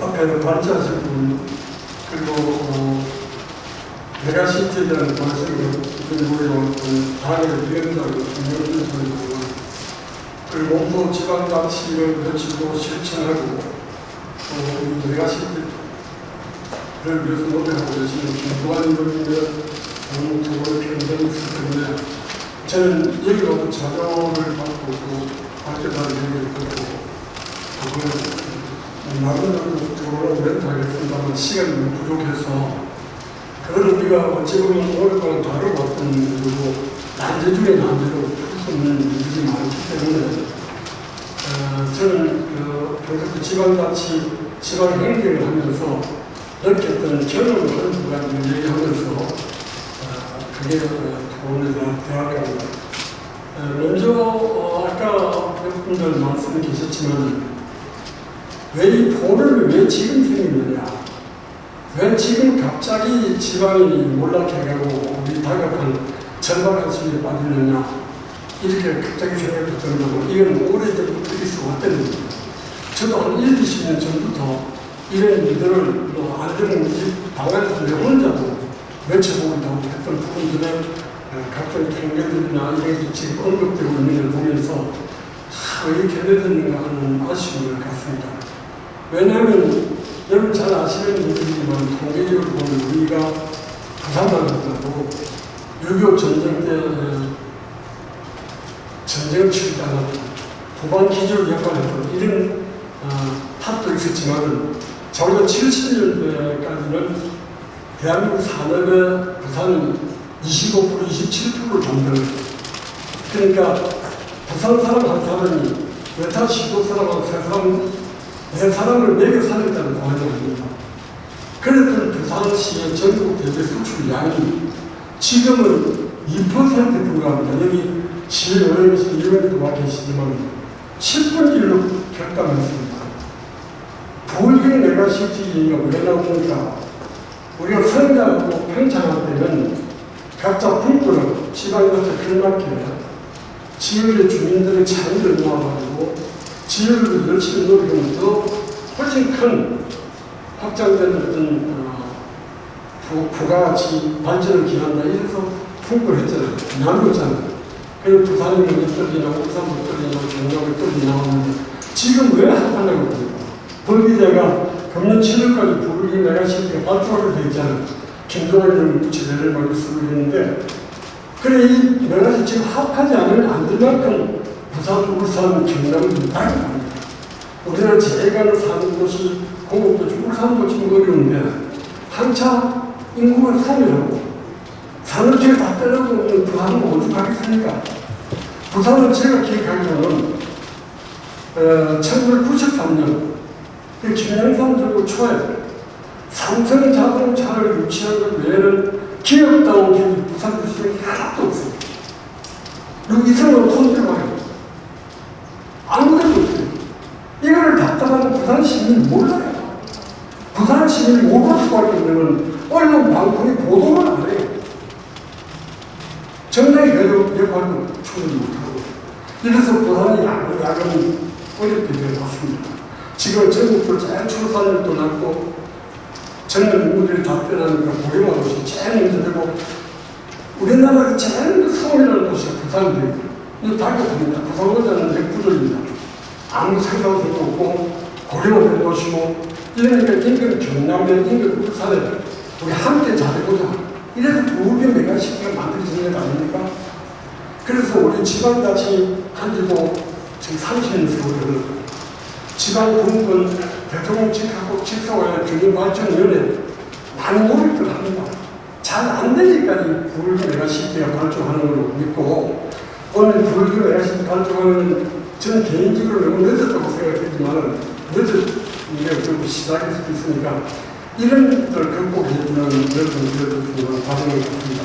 앞에서 발제하신 분 그리고 메가시티에 대한 말씀을 그리고 당의 위원장을 김영준 선생님 그리고 몸소 지방자치를 펼치고 실천하고 또 메가시티를 위해서 노력하고 계시는 김도환 의원님의 정말 굉장히 있을 텐데 저는 여기로부터 자료를 받고 또 발제단을 얘기를 듣고 그걸 나름대로 멘트하겠습니다만 시간이 부족해서 그걸 우리가 어찌 보면 오랫동안 다뤄왔던 일이고 난제 중에 난제로 풀 수 있는 일이 많기 때문에 저는 평소 지방자치, 지방행정을 하면서 느꼈던 경험을 두 가지를 얘기하면서 그게 토론에 대한 대화입니다. 먼저 아까 몇 분들 말씀 계셨지만 왜 이 포를 왜 지금 생기느냐? 왜 지금 갑자기 지방이 몰락해가고 우리 다급한 절박한심에 빠지느냐? 이렇게 갑자기 생각이 들고 이건 오래전부터 있어왔던 일입니다. 저도 한 1, 20년 전부터 이런 일들을 안전한 방안에서 내 혼자도 외쳐보기도 하고 했던 부분들의 각종 경계들이나 이런 게 지금 언급되고 있는 걸 보면서 왜 견뎌졌는가 하는 아쉬움을 갖습니다. 왜냐하면 여러분 잘 아시는 일이지만 통계적으로 보면 우리가 부산만 하더라도 6.25 전쟁 때 전쟁을 치르지 않았던 후반 기술 역할을 이런 탓도 있었지만 적어도 70년대까지는 대한민국 산업의 부산은 25%, 27%를 만들었어요. 그러니까 부산 사람 한 사람이 외타 시도 사람 내 사람을 매겨 살렸다는 공헌을 합니다. 그랬던 부산시의 전국 대비 수출량이 지금은 2% 불과합니다. 여기 시의원에서 의원도 와 계시지만 10분의 1로 격감했습니다. 부울경 메가시티가 왜 나오니까 우리가 성장하고 팽창할 때는 각자 분포는 지방자치 걸맞게 지역의 주민들의 차이를 모아가지고 지역을 열심히 노력하면 더 훨씬 큰 확장된 어떤 부가가치 발전을 기한다. 이래서 풍부를 했잖아요. 나누었잖아요. 그래서 부산이 먼저 떨리나 울산도 떨리나 경남이 떨리나 지금 왜 한판하고 있습니까? 벌기대가 금년 7월까지 부르기 메가시티가 발주하게 되어 있잖아요. 김동완 지대를 많이 쓰고 있는데 그래 이 메가시티 지금 합하지 않으면 안 될 만큼 부산, 울산, 경남도 다 있습니다. 우리나라 제가를 사는 곳이 공업도 울산도 지금 어려운데 한차 인구가 상이라고 산업체가 다 빼놓고 부산은 오죽하겠습니까? 부산은 제가 기억하기로는 1993년 김영삼 정부 초에 삼성 자동차를 유치한 것 외에는 기업다운 기업이 부산 주식이 하나도 없어요. 그리고 이성으로 손들어가요. 아무것도 없어요. 이거를 답답한 부산 시민이 몰라요. 부산 시민이 모를 수밖에 없는 언론 방송이 보도를 안 해요. 정당의 역할도 충분히 못하고 이래서 부산이 야금 어렵게 되어왔습니다. 지금 전국도 제일 출산율도 낮고 젊은 인구들이 다 떠나니까 고령화 도시 제일 먼저 되고 우리나라의 제일 성이라는 도시가 부산인데 이거 다급합니다. 부산보다는 역부족입니다. 아무 생각도 없고 고령화된 도시고 이러니까 인근 경남에 인근 울산에 우리 함께 잘해보자. 이래서 우리 메가시티가 만들어지는 것 아닙니까? 그래서 우리 지방자치 한지도 지금 30년 세월을 지방분권 대통령 직속의 균형발전위원회 많은 노력을 합니다. 잘 안 되니까지 부울기 메가시티가 발족하는 걸로 믿고 오늘 부울기 메가시티 발족하는 저는 개인적으로 너무 늦었다고 생각했지만 늦은 시작일 수도 있으니까 이런 것들을 극복해주는 여러분들의 과정을 갖습니다.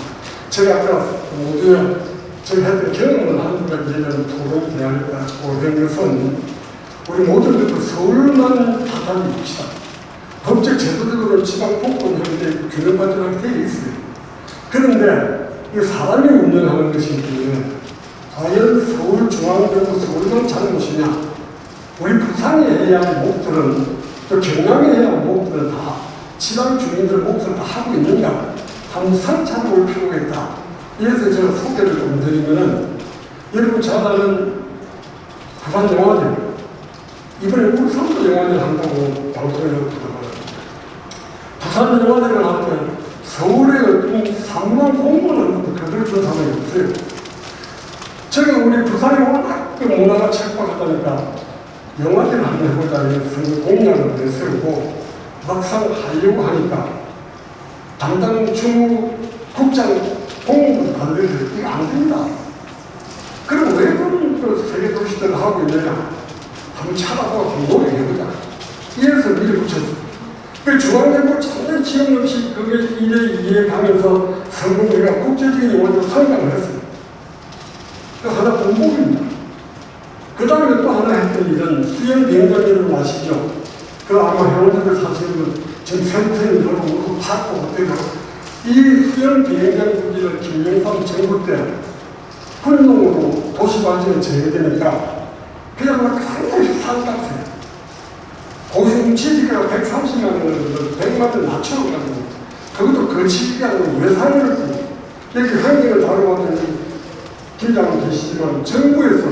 제가 아까 모두 제가 했던 경험을 한두 가지 얘기하는 토론 대화를 한 것은 우리 모두들 서울만 탓하지 맙시다. 법적 제도적으로 지방 복권하는데 균형 발전하게 되어 있어요. 그런데 이 사람이 운영하는 것이기 때문에 과연 서울중앙정부 서울만 차는 것이냐 우리 부산에 해야 할 목들은 또 경남에 해야 할 목들은 다 지방 주민들 목표를 다 하고 있는가 항상 찾아볼 필요가 있다. 이래서 제가 소개를 좀 드리면은 여러분 잘 아는 부산 영화제 이번에 울산도 영화제를 한다고 방송에 들어가요. 부산 영화제를 할 때 서울에 어떤 상무한 공무원을 하는 것도 그대로 준 사람이 없어요. 제가 우리 부산이 워낙 문화가 척박하다니까 영화제를 한번 해보자 해서 공약을 내세우고 막상 하려고 하니까 담당 주국장 공무원도 반대해서 이거 안 됩니다. 그럼 왜 그런 세계 도시들을 하고 있느냐? 한번 찾아보고 한번 노력해보자. 이래서 밀어붙였어. 그 중앙정부 전혀 지원 없이 그게 이래 가면서 성공회가 국제적인 영화로 성장을 했어요. 그 하나 공복입니다. 그 다음에 또 하나 했던 일은 수영 비행장님을 아시죠? 그 아마 회원들을 사실은 지금 세부터는 여러분 파악도 못해요. 이 수영 비행장 부지를 김영삼 정부 때 훈농으로 도시발전에 제외되니까 그냥 막 상당히 살았어요. 고시공 취지가 130만 원을 100만 원 낮춰가지고 그것도 그 취지가 아니고 외상을 쓰고 이렇게 환경을 다루었더니 김장은 계시지만 정부에서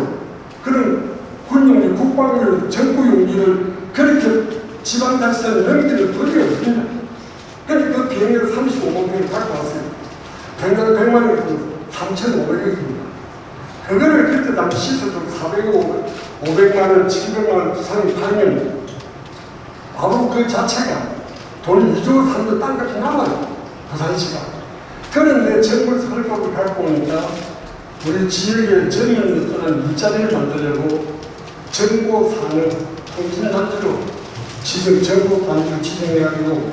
그런 군용기 국방을 정부 용기를 그렇게 지방자치단에 넘기는 법이 없습니다. 그런데 그 비행기를 35만 평을 갖고 왔어요. 100만 원을 3,500원입니다. 그거를 그때 당시 시세도 500만 원, 700만 원 부산이 팔면 바로 그 자체가 돈 2조 3조 땅값이 남아요. 부산시가. 그런데 정부 설법을 갖고 오니까 우리 지역의 젊은 어떤 일자리를 만들려고 정보 산업 통신단지로 지금 정보 단지를 지정해가지고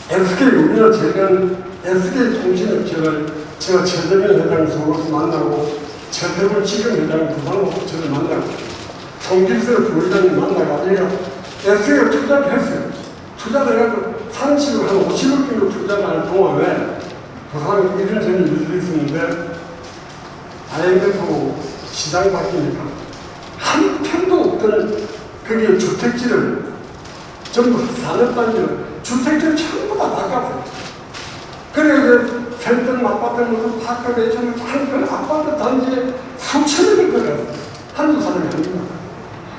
SK 우리나라 최근 SK 통신업체를 제가 최대면 회장 서울에서 만나고 최대면 지금 회장 부산으로 저를 만나고 송길서 부회장님 만나고 SK가 투자를 했어요. 투자를 해가지고 30억 한 50억 정도 투자를 할 동안에 부산에 이런 점이 일도 있었는데 IMF 시장 바뀌니까 한 편도 없던 거기에 주택지를 전부 산업 단지를 주택지를 전부 다 바꿨어요. 그래서 펜턴 아파트 무슨 파크 매주를 한편 아파트 단지에 수천억을 들어갔어요. 한두 사람이 아닙니다.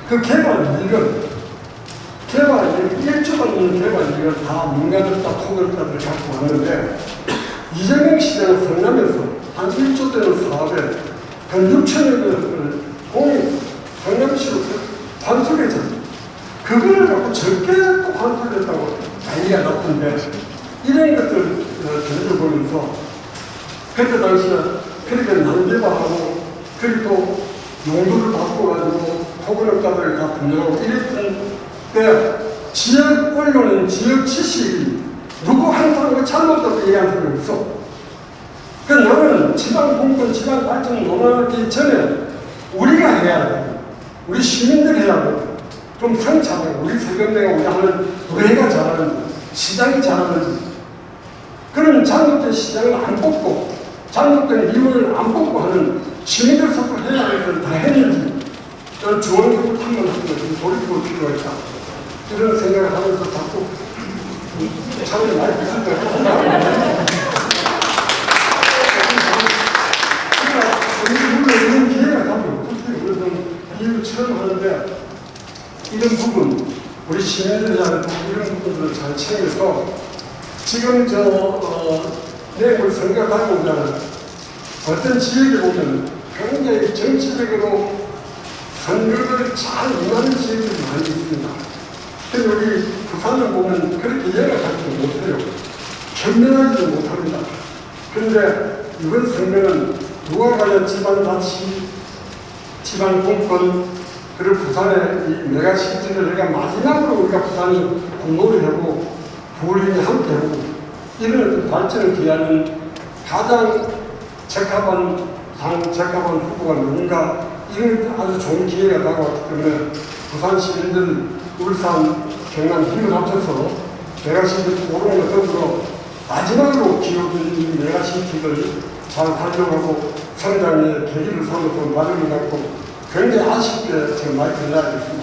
그 개발 이익은 1조 넘는 개발 이익을 다 민간업자 토건자들 갖고 왔는데 이재명 시장은 성남에서 한 1조 되는 사업에 한 6천억을 공이 성남시로 환수했잖아요. 그거를 갖고 적게 또 환수했다고 난리가 났던데 이런 것들 전해를 보면서 그때 당시에 그렇게 난개발하고 그리고 용도를 바꿔가지고 토건업자들을 다 분열하고 이랬던 때 지역 언론은 지역 지식이 누구 한 사람과 잘못됐다고 얘기하는 사람이 없어. 그 나는 지방 공권, 지방 발전 논하기 전에 우리가 해야 돼. 우리 시민들이 해야 돼. 좀 성찰하고 우리 세금내가 우리 하는 노래가 잘하는지 시장이 잘하는지 그런 잘못된 시장을 안 뽑고 잘못된 이윤을 안 뽑고 하는 시민들 스스로 해야 할 것을 다 했는지 저는 중앙정부 탐문하는 것을 돌이킬 필요가 있다. 이런 생각을 하면서 자꾸 참을 많이 비슷할 것 같아요. 이런 기회가 자꾸 없었어요. 그래서 이유 처음 하는데 이런 부분 우리 시민들이 하는 이런 부분들을 잘 챙겨서 지금 내용을 생각하고 보면 어떤 지역에 보면 굉장히 정치적으로 선거를 잘 임하는 지역들이 많이 있습니다. 근데 우리 부산을 보면 그렇게 열악하지 못해요. 현명하지도 못합니다. 그런데 이번 선거는 누가 과연 지방자치, 지방공권, 그리고 부산의 이 메가시티를 내가 마지막으로 우리가 부산이 공모를 하고 부울림이 함께하고 이런 발전을 기하는 가장 적합한 후보가 누군가 이런 아주 좋은 기회가 다가왔기 때문에 부산 시민들, 울산, 경남 힘을 합쳐서 메가시티 오르는 것으로 마지막으로 기울어진 이 메가시티를 잘 활용하고 성장의 계기를 삼아서 마련을 갖고 굉장히 아쉽게 지금 마이크를 해야겠습니다.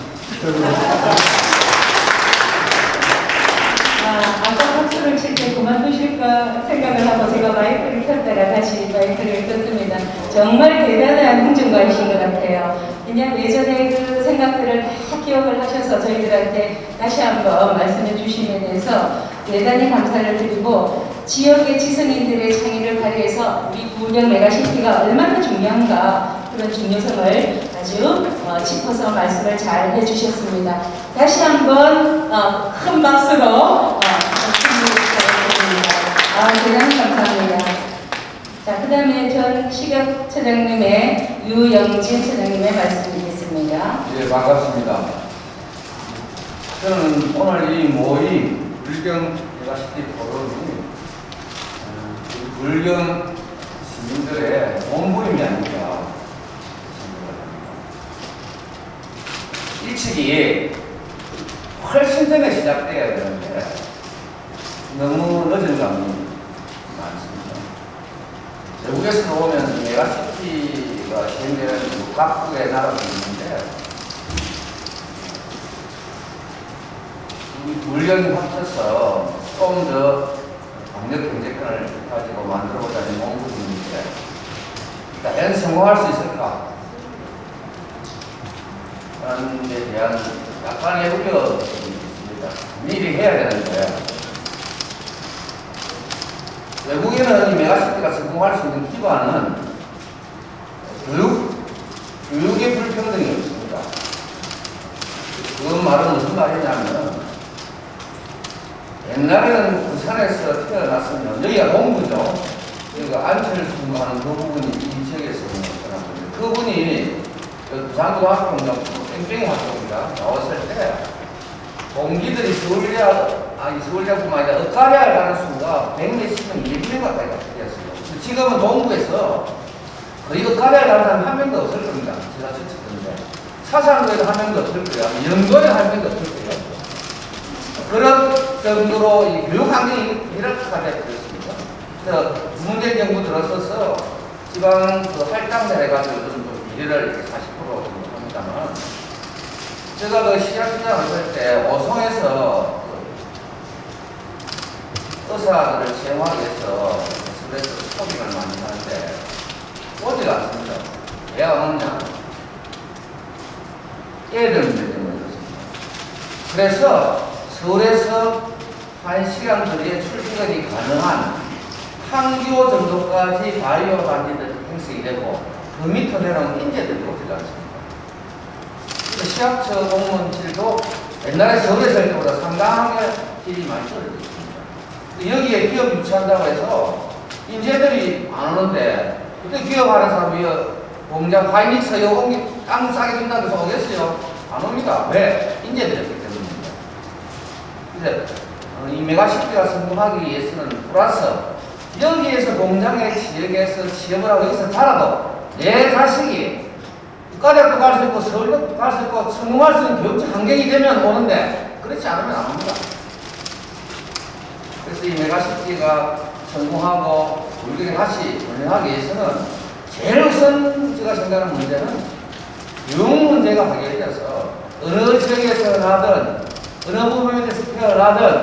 아까 박수를 칠 때 그만두실까 생각을 하고 제가 마이크를 켰다가 다시 마이크를 켰습니다. 정말 대단한 행정가이신 것 같아요. 그냥 예전에 그 생각들을 다 기억을 하셔서 저희들한테 다시 한번 말씀해 주심에 대해서 대단히 감사를 드리고 지역의 지성인들의 창의를 발휘해서 우리 부울령 메가시티가 얼마나 중요한가 그런 중요성을 아주 짚어서 말씀을 잘 해주셨습니다. 다시 한번 큰 박수로 대단히 감사합니다. 자, 그 다음에 전 시각처장님의 유영진 처장님의 말씀드리겠습니다. 예, 반갑습니다. 저는 오늘 이 모임 불경 메가시티 포럼이 불경 시민들의 본부임이 아닌가 일찍이 훨씬 전에 시작돼야 되는데 너무 늦은 감이 많습니다. 외국에서 보면 메가시티가 시행되는 각국의 나라도 있는데 이 불경이 합쳐서 좀 더 강력 경제권을 가지고 만들어보자는 목표인데 과연 성공할 수 있을까? 라는 데 대한 약간의 우려가 있습니다. 미리 해야 되는데 외국에는 이 메가시티가 성공할 수 있는 기반은 교육의 불평등이 없습니다. 그 말은 무슨 말이냐면 옛날에는 부산에서 태어났으면 여기가 동부죠. 여기가 안철수가 하는 그 부분이 이 지역에서 태어났는데 그분이 부산고등학교 뺑뺑이 학교입니다. 나왔을 때 동기들이 서울대뿐만 아니라 엇가리아를 가는 수가 100몇십 명, 200명 가까이 됐어요. 지금은 동부에서 거의 엇가리아를 가는 사람 한 명도 없을 겁니다. 제가 추측했는데 사상도에도 한 명도 없을 거예요. 영도에 한 명도 없을 거예요. 그런 정도로 이 교육 환경이 이렇게까지 되었습니다. 문재인 정부 들어서서 지방 그 할당제 해가지고 좀 비례를 이렇게 40% 정도 합니다만, 제가 그 시장을 할 때 오송에서 그 의사들을 채용하기 위해서 스트레스 소비를 많이 하는데 오지가 않습니다. 왜 안 오냐? 애들 문제 때문에 그렇습니다. 그래서 서울에서 1시간 거리에 출퇴근이 가능한 판교 정도까지 바이오 단지들이 형성이 되고 그 밑으로 내려오는 인재들이 오지가 않습니다. 시합처 공무원실도 옛날에 서울에서 할 때보다 상당하게 길이 많이 떨어져 있습니다. 여기에 기업 유치한다고 해서 인재들이 안 오는데, 그때 기업하는 사람이 공장 하이닉스 여공기 땅 싸게 준다고 해서 오겠어요? 안 옵니다. 왜? 인재들이 없기 때문입니다. 이제 이 메가시티가 성공하기 위해서는 플러스 여기에서 공장의 지역에서 취업을 하고 여기서 자라도 내 자식이 국가대학도 갈 수 있고 서울대도 갈 수 있고 성공할 수 있는 교육적 환경이 되면 오는데, 그렇지 않으면 안 옵니다. 그래서 이 메가시티가 성공하고 우리가 다시 운영하기 위해서는 제일 우선 제가 생각하는 문제는 교육 문제가 해결이 돼서 어느 지역에서 나든 어느 부분에 대해서 태어나든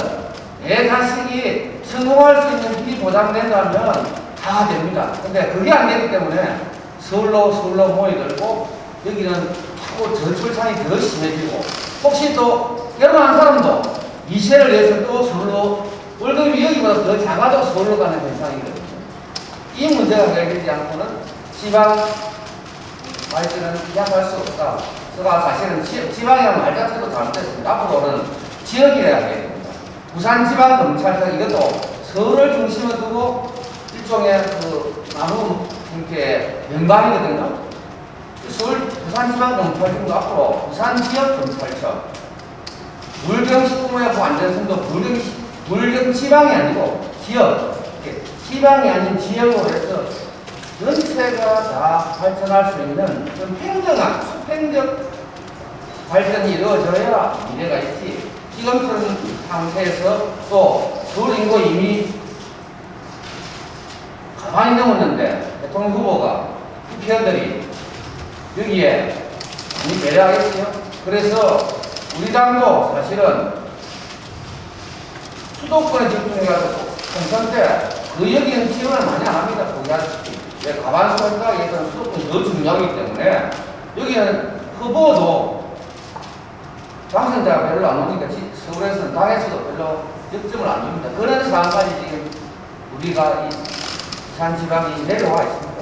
내 자식이 성공할 수 있는 길이 보장된다면 다 됩니다. 근데 그게 안 되기 때문에 서울로 모이 들고 여기는 자꾸 저출산이 더 심해지고, 혹시 또 결혼한 사람도 이세를 위해서 또 서울로 월급이 여기보다 더 작아도 서울로 가는 현상이거든요. 이 문제가 해결되지 않고는 지방 발전은 기약할 수 없다. 제가 사실은 지방이라는 말 자체도 잘못됐습니다. 앞으로는 지역이라야 됩니다. 부산지방검찰청 이것도 서울을 중심으로 두고 일종의 그 나무 이렇게 연방이거든요. 서울 부산지방검찰청도 앞으로 부산지역검찰청, 물경식품의부 안전성도 물경지방이 아니고 지역, 지방이 아닌 지역으로 해서 전체가 다 발전할 수 있는 좀 평등한 수평적 발전이 이루어져야 미래가 있지. 지금처럼 상태에서 또 서울 인구 이미 가만히 넘었는데 대통령 후보가 국회의원들이 여기에 많이 배려하겠어요? 그래서 우리 당도 사실은 수도권에 집중해가지고 총선 때 그 여기는 지원을 많이 안 합니다. 보기다시피. 왜 가만 생각에서는 수도권이 더 중요하기 때문에 여기는 후보도 당선자가 별로 안 오니까 서울에서는 당에서도 별로 역점을 안 줍니다. 그런 상황까지 지금 우리가 이 부산지방이 내려와 있습니다.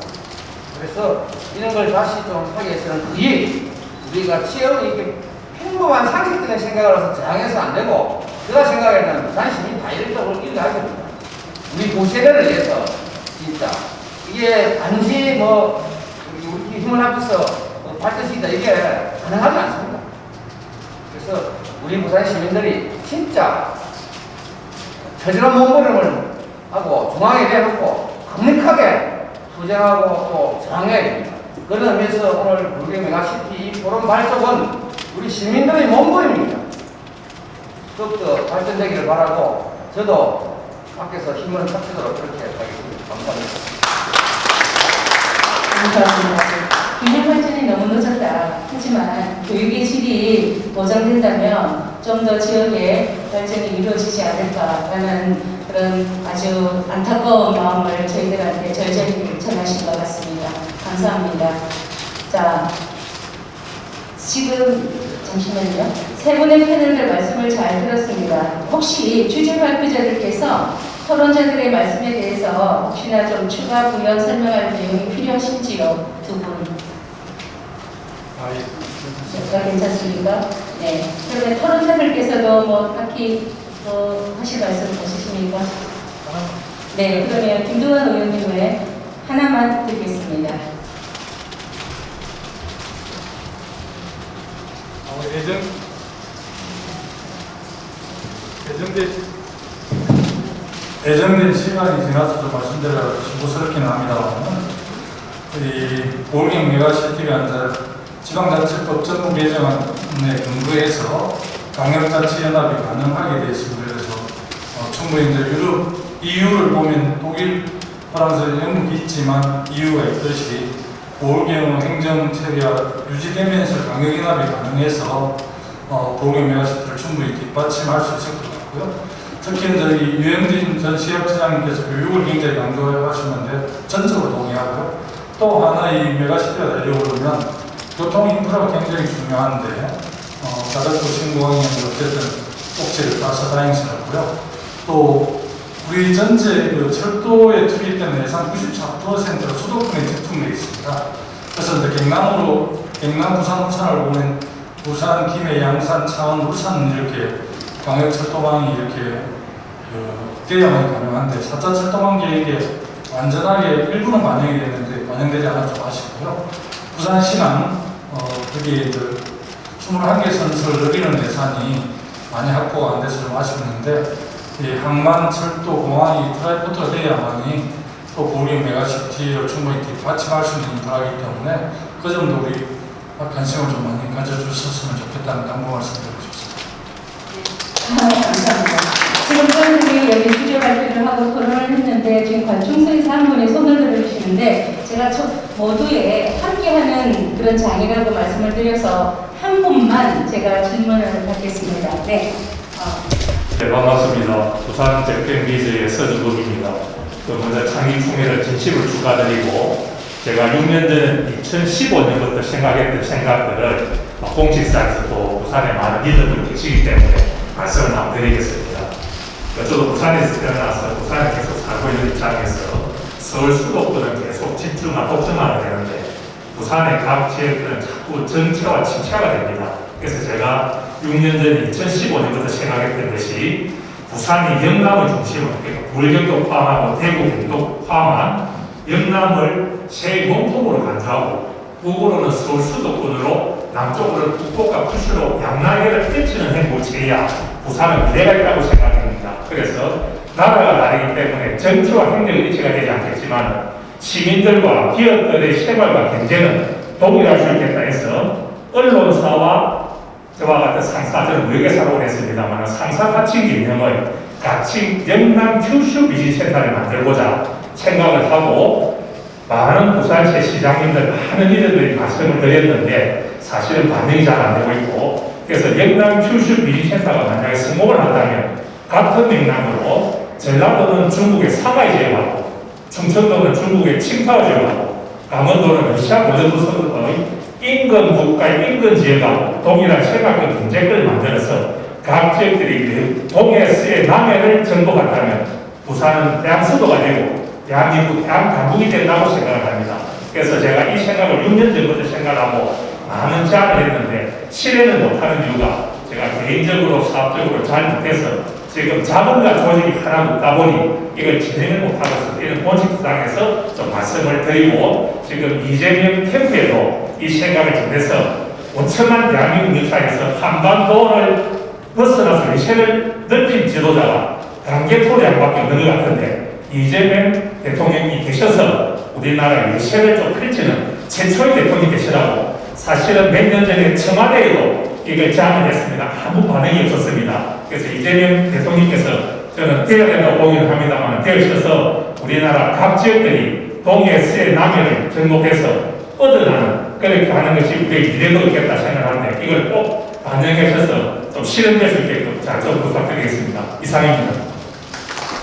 그래서 이런 걸 다시 좀 하기 위해서는 거의 우리가 취업을 이렇게 평범한 상식적인 생각을 해서 저항해서 안 되고, 제가 생각할 때는 부산 시민 다 이렇다고 일어나야 됩니다. 우리 구세대를 위해서 진짜 이게 단지 뭐 우리 힘을 합쳐서 발전시키다 이게 가능하지 않습니다. 그래서 우리 부산 시민들이 진짜 처절한 몸부림을 하고 중앙에 대놓고 강력하게 투쟁하고 또 저항해야 됩니다. 그런 의미에서 오늘 불교 메가시티 포럼 발족은 우리 시민들의 몸부림입니다. 더욱더 발전되기를 바라고 저도 밖에서 힘을 합치도록 그렇게 하겠습니다. 감사합니다. 감사합니다. 균형 발전이 너무 늦었다. 하지만 교육의 질이 보장된다면 좀 더 지역의 발전이 이루어지지 않을까라는 그런 아주 안타까운 마음을 저희들한테 절절히 전하신 것 같습니다. 감사합니다. 자, 지금 잠시만요. 세 분의 패널들 말씀을 잘 들었습니다. 혹시 주제 발표자들께서 토론자들의 말씀에 대해서 혹시나 좀 추가 부연 설명할 내용이 필요하신지요? 두 분. 괜찮습니까? 네. 그러면 토론자들께서도 뭐 딱히 하실 말씀 없으십니까? 네. 그러면 김두관 의원님의 하나만 듣겠습니다. 예정된 시간이 지나서 좀 말씀드려 신고스럽기는 합니다만, 이 보명 메가시티가 이제 지방자치법 전부 개정안에 근거해서 광역자치연합이 가능하게 되어 있습니다. 그래서 충분히 이제 유럽 EU를 보면 독일, 프랑스, 영국이 있지만 EU가 있듯이 보호경 행정체계가 유지되면서 강력 인합이 가능해서 보호경 메가시티를 충분히 뒷받침할 수 있을 것 같고요. 특히 저희 유영진 전 시협지장님께서 교육을 굉장히 강조하시는데 전적으로 동의하고요. 또 하나 이 메가시티가 달려오르면 교통 인프라가 굉장히 중요한데 가덕도 신공항이 어쨌든 꼭지를 따서 다행스럽고요. 또 우리 전체 그 철도에 투입되는 예산 94%가 수도권에 집중되어 있습니다. 그래서 이제 경남, 부산, 울산을 보면 부산, 김해, 양산, 창원, 울산 이렇게 광역 철도망이 이렇게 개량이 가능한데 4차 철도망 계획에 완전하게 일부는 반영이 됐는데 반영되지 않아서 좀 아쉽고요. 부산시는 거기에 21개 선수를 늘리는 예산이 많이 확보가 안 돼서 좀 아쉽는데 이 항만, 철도, 공항이 트라이포트가 돼야만이 또 보호경 메가시티를 충분히 뒷받침할 수 있는 인프라이기 때문에 그 점도 우리 관심을 좀 많이 가져주셨으면 좋겠다는 당부 말씀드리고 싶습니다. 감사합니다. 지금 저희들이 여기 주제 발표를 하고 토론을 했는데 지금 관중석에서 한 분이 손을 들어주시는데 제가 모두에 함께하는 그런 장이라고 말씀을 드려서 한 분만 제가 질문을 받겠습니다. 네. 네, 반갑습니다. 부산 잭뱅비즈의 서주범입니다. 먼저 창의총회를 진심으로 축하드리고 제가 6년 전 2015년부터 생각했던 생각들을 공식사에서 또 부산에 많은 리더분이 계시기 때문에 말씀을 한번 드리겠습니다. 저도 부산에서 태어나서 부산에 계속 살고 있는 입장에서 서울 수도권은 계속 집중만 독점하게 되는데 부산의 각 지역들은 자꾸 정체와 침체가 됩니다. 그래서 제가 6년 전 2015년부터 생각했던 것이 부산이 영남을 중심으로 그러니까 불경도 포함하고 대구, 경도 포함한 영남을 새 몸통으로 간주하고 북으로는 서울 수도권으로 남쪽으로는 북곡과 구시로 양날개를 펼치는 행보를 제야 부산은 미래가 있다고 생각합니다. 그래서 나라가 다르기 때문에 정치와 행정 일치가 되지 않겠지만 시민들과 기업들의 생활과 경제는 동일할 수 있겠다 해서 언론사와 저와 같은 상사, 저는 무역회사로 했습니다만 상사 가칭 개념을 가칭 영남 큐슈 비즈센터를 만들고자 생각을 하고 많은 부산시 시장님들, 많은 이들이 말씀을 드렸는데 사실은 반영이 잘 안 되고 있고 그래서 영남 큐슈 비즈센터가 만약에 성공을 한다면 같은 맥락으로 전라도는 중국의 상하이 지역하고 충청도는 중국의 칭타오 지역하고 강원도는 러시아 고전도서의 인근 국가의 인근 지역하고 동일한 생활권 경제권을 만들어서 각 지역들이 동해수의 남해를 정복한다면 부산은 대한 수도가 되고 대한민국 대한 강국이 된다고 생각을 합니다. 그래서 제가 이 생각을 6년 전부터 생각하고 많은 제안을 했는데 실행을 못하는 이유가 제가 개인적으로 사업적으로 잘 못해서 지금 자본과 조직이 하나 없다 보니 이걸 진행을 못하고 이런 본식상에서 좀 말씀을 드리고 지금 이재명 캠프에도 이 생각을 전해서 5천만 대한민국 역사에서 한반도를 벗어나서 외세를 넓힌 지도자가 단계토리 양밖에 없는 것 같은데 이재명 대통령이 계셔서 우리나라 외세를 좀 펼치는 최초의 대통령이 계시라고 사실은 몇 년 전에 청와대에도 이걸 제안을 했습니다. 아무 반응이 없었습니다. 그래서 이재명 대통령께서 저는 되어야 된다고 보기는 합니다만 되어셔서 우리나라 각 지역들이 동해, 서해, 남해를 정복해서 얻어나는 그렇게 하는 것이 우리의 미래도 있겠다 생각하는데 이걸 꼭 반영하셔서 좀 실현될 수 있게끔 잘 좀 부탁드리겠습니다. 이상입니다.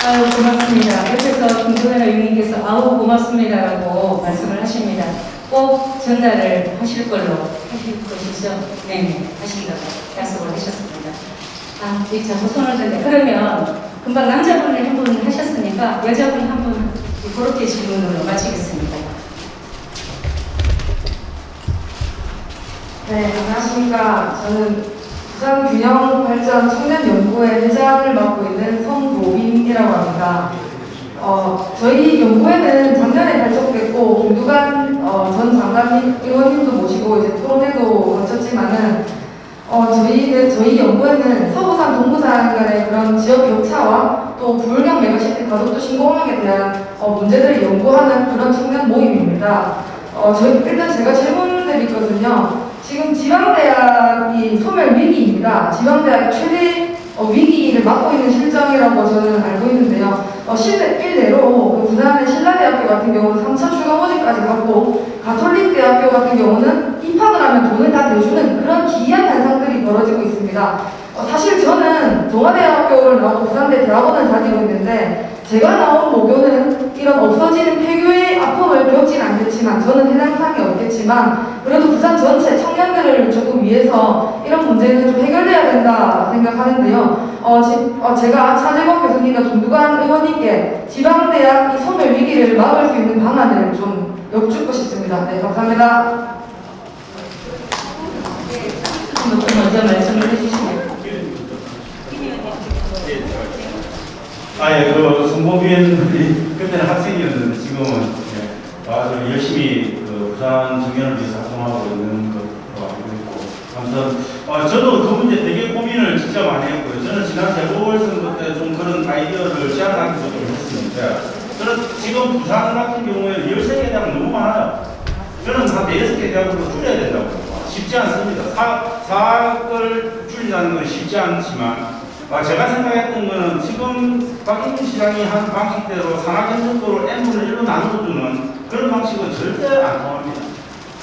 아유 고맙습니다. 옆에서 김도현 의원님께서 아우 고맙습니다라고 말씀을 하십니다. 꼭 전달을 하실 걸로 하실 것이죠? 네, 하신다고 약속을 하셨습니다. 아, 이 자꾸 손을 드네. 그러면 금방 남자분을 한 분 하셨으니까 여자분 한 분 그렇게 질문으로 마치겠습니다. 네, 안녕하십니까. 저는 부산균형발전 청년연구회 회장을 맡고 있는 성노빈이라고 합니다. 저희 연구회는 작년에 발족됐고 김두관 전 장관 의원님도 모시고 이제 토론회도 거쳤지만은 저희 연구회는 서부산 동부산 간의 그런 지역 격차와 또 불경 메가시티 가덕도 신공항에 대한 문제들을 연구하는 그런 청년 모임입니다. 일단 제가 질문을 드리거든요. 지금 지방대학이 소멸 위기입니다. 지방대학 최대 위기를 맞고 있는 실정이라고 저는 알고 있는데요. 일례로 그 부산의 신라대학교 같은 경우는 3차 추가 모집까지 받고 가톨릭대학교 같은 경우는 입학을 하면 돈을 다 내주는 그런 기이한 현상들이 벌어지고 있습니다. 사실 저는 동아대학교를 나오고 부산대 대학원을 다니고 있는데 제가 나온 모교는 이런 없어지는 폐교의 아픔을 겪진 않겠지만 저는 해당 사항이 없겠지만 그래도 부산 전체 청년들을 조금 위해서 이런 문제는 좀 해결돼야 된다 생각하는데요. 제가 차재권 교수님과 김두관 의원님께 지방대학 이 소멸 위기를 막을 수 있는 방안을 좀 여쭙고 싶습니다. 네, 감사합니다. 먼저 말씀을 해주시면. 그 선보위원들이 그때는 학생이었는데 지금은 아주 열심히 그 부산 청년을 위해서 활동하고 있는 것으로 알고 있고, 아무튼 저도 그 문제 되게 고민을 진짜 많이 했고요. 저는 지난 재보궐선거 때 좀 그런 아이디어를 제안하기도 좀 했었는데, 저는 지금 부산 같은 경우에 13개 대학 너무 많아요. 저는 한 6개 대학으로 줄여야 된다고. 쉽지 않습니다. 사학을 줄이라는 건 쉽지 않지만, 제가 생각했던 거는 지금 박용진 시장이 한 방식대로 산학연속도를 n분의 1로 나눠주는 그런 방식은 절대 안 통합니다.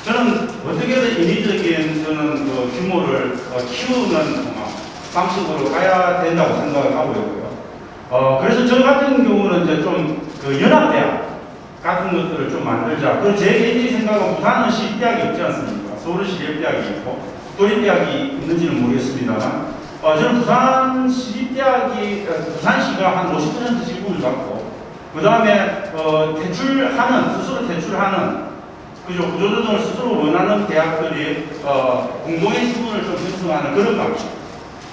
저는 어떻게든 인위적인 그 규모를 키우는 방식으로 가야 된다고 생각을 하고 있고요. 그래서 저 같은 경우는 이제 좀 그 연합대학 같은 것들을 좀 만들자. 그리고 제 개인적인 생각은 부산은 시립대학이 없지 않습니까? 서울은 시립대학이 있고 도립대학이 있는지는 모르겠습니다만, 저는 부산 시립대학이 부산시가 한 50% 지분을 갖고, 그 다음에 스스로 대출하는 그죠, 구조조정을 스스로 원하는 대학들이 공동의 지분을 좀 형성하는 그런 방식.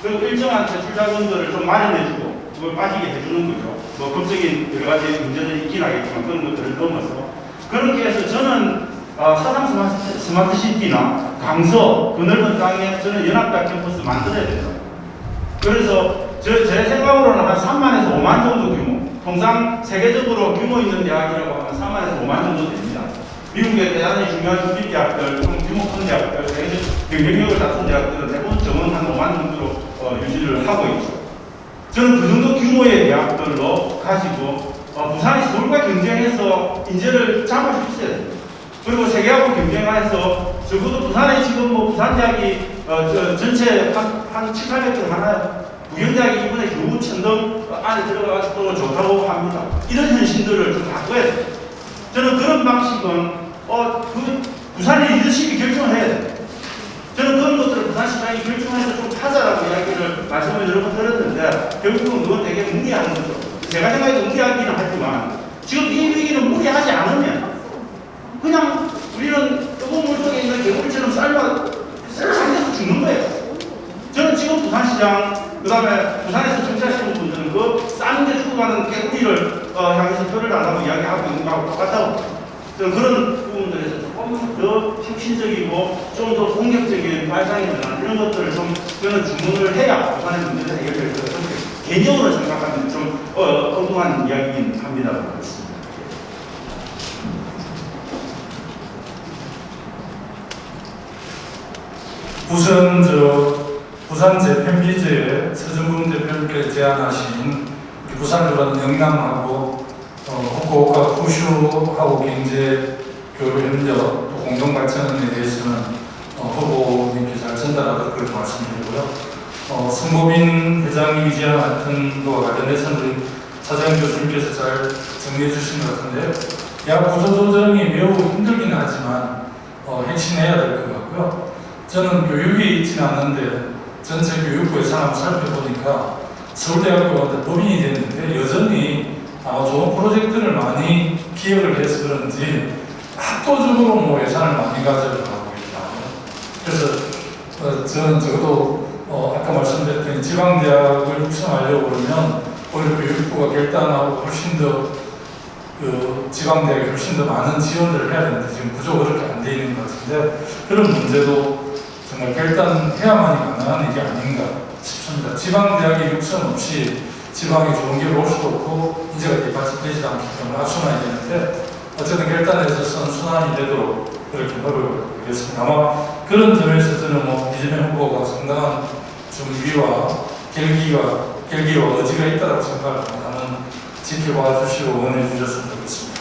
그리고 일정한 대출 자금들을 좀 마련해주고 그걸 빠지게 해주는 거죠. 뭐 법적인 여러 가지 문제들이 있긴 하겠지만 그런 것들을 넘어서 그렇게 해서 저는 사상 스마트시티나 강서 그 넓은 땅에 저는 연합대학 캠퍼스 만들어야 된다. 그래서 제 생각으로는 한 3만에서 5만 정도 규모. 통상 세계적으로 규모 있는 대학이라고 하면 3만에서 5만 정도 됩니다. 미국의 대단히 중요한 국립대학들, 좀 규모 큰 대학들, 세계적 경쟁력을 갖춘 대학들은 대부분 정원 한 5만 정도로 유지를 하고 있죠. 저는 그 정도 규모의 대학들로 가지고 부산이 서울과 경쟁해서 인재를 잡을 수 있어야 돼요. 그리고 세계하고 경쟁해서 적어도 부산에 지금 뭐 부산대학이 전체 한 7, 800개 하나요. 부경대학이 이번에 교구 천등 안에 들어가서 또 좋다고 합니다. 이런 현실들을 좀 바꿔야 돼요. 저는 그런 방식은 부산의 리더십이 결정을 해야 돼요. 저는 그런 것들을 부산시장이 결정해서 좀 하자라고 이야기를 말씀을 여러 번 들었는데 결국은 그건 되게 무리한 거죠. 제가 생각해도 무리하기는 하지만 지금 이 위기는 무리하지 않으면 그냥 우리는 뜨거운 물 속에 있는 개구리처럼 삶아서 죽는 거예요. 저는 지금 부산시장, 그 다음에 부산에서 정치하시는 분들은 그 싼데 죽어가는 개구리를 향해서 표를 달라고 이야기하고 있는 거하고 똑같다고. 저는 그런 부분들에서 조금 더 혁신적이고 좀 더 공격적인 발상이 일어나는 이런 것들을 좀 저는 주문을 해야 부산의 문제를 해결될 것 같아요. 개념으로 생각하면 좀 엉뚱한 이야기긴 합니다. 그렇습니다. 우선 부산 재팬비제에 서정근 대표님께서 제안하신 부산을 받은 영남하고 후쿠오카 쿠슈하고 경제 교류 협력 또 공동 발전에 대해서는 후보님께 잘 전달하도록 그렇게 말씀드리고요. 성보빈 회장님이 제안했던 것과 관련해서는 우리 차장 교수님께서 잘 정리해 주신 것 같은데요. 약 구조 조정이 매우 힘들긴 하지만 핵심해야 될 것 같고요. 저는 교육이 있지는 않는데 전체 교육부 예산을 살펴보니까 서울대학교가 법인이 됐는데 여전히 좋은 프로젝트를 많이 기획을 해서 그런지 압도적으로 예산을 많이 가져가고 있다. 그래서 저는 적어도 아까 말씀드렸던 지방대학을 육성하려고 그러면 오히려 교육부가 결단하고 훨씬 더 지방대학에 훨씬 더 많은 지원을 해야 되는데 지금 구조가 그렇게 안 돼 있는 것 같은데 그런 문제도 정말 결단해야만이 가능한 일이 아닌가 싶습니다. 지방대학의 육성 없이 지방에 좋은 게 올 수도 없고 인재가 뒷받침되지 않기 때문에 악순환이 되는데 어쨌든 결단해서 선순환이 되도록 그렇게 노력을 하겠습니다. 아마 그런 점에서 저는 이재명 후보가 상당한 좀 위와 결기와 의지가 있다고 생각을 하는 지켜봐 주시고 응원해 주셨으면 좋겠습니다.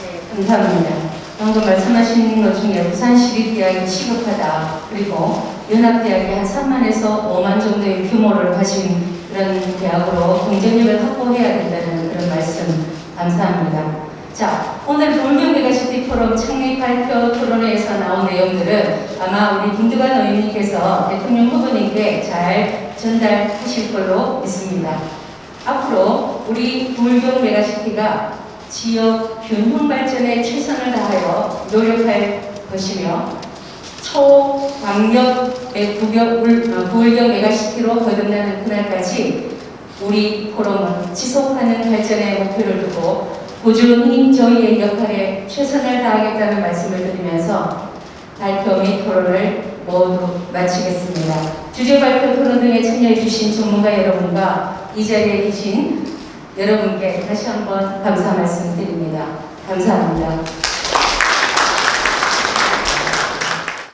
네, 감사합니다. 방금 말씀하신 것 중에 부산시립대학이 시급하다, 그리고 연합대학이 한 3만에서 5만 정도의 규모를 가진 그런 대학으로 경쟁력을 확보해야 된다는 그런 말씀 감사합니다. 자, 오늘 돌경메가시티 포럼 창립 발표 토론회에서 나온 내용들은 아마 우리 김두관 의원님께서 대통령 후보님께 잘 전달하실 걸로 믿습니다. 앞으로 우리 돌경메가시티가 지역 균형 발전에 최선을 다하여 노력할 것이며 초광역 부울경 메가시티로 거듭나는 그날까지 우리 포럼은 지속하는 발전의 목표를 두고 꾸준히 저희의 역할에 최선을 다하겠다는 말씀을 드리면서 발표 및 토론을 모두 마치겠습니다. 주제 발표 토론 등에 참여해 주신 전문가 여러분과 이 자리에 계신 여러분께 다시 한번 감사 말씀드립니다. 감사합니다.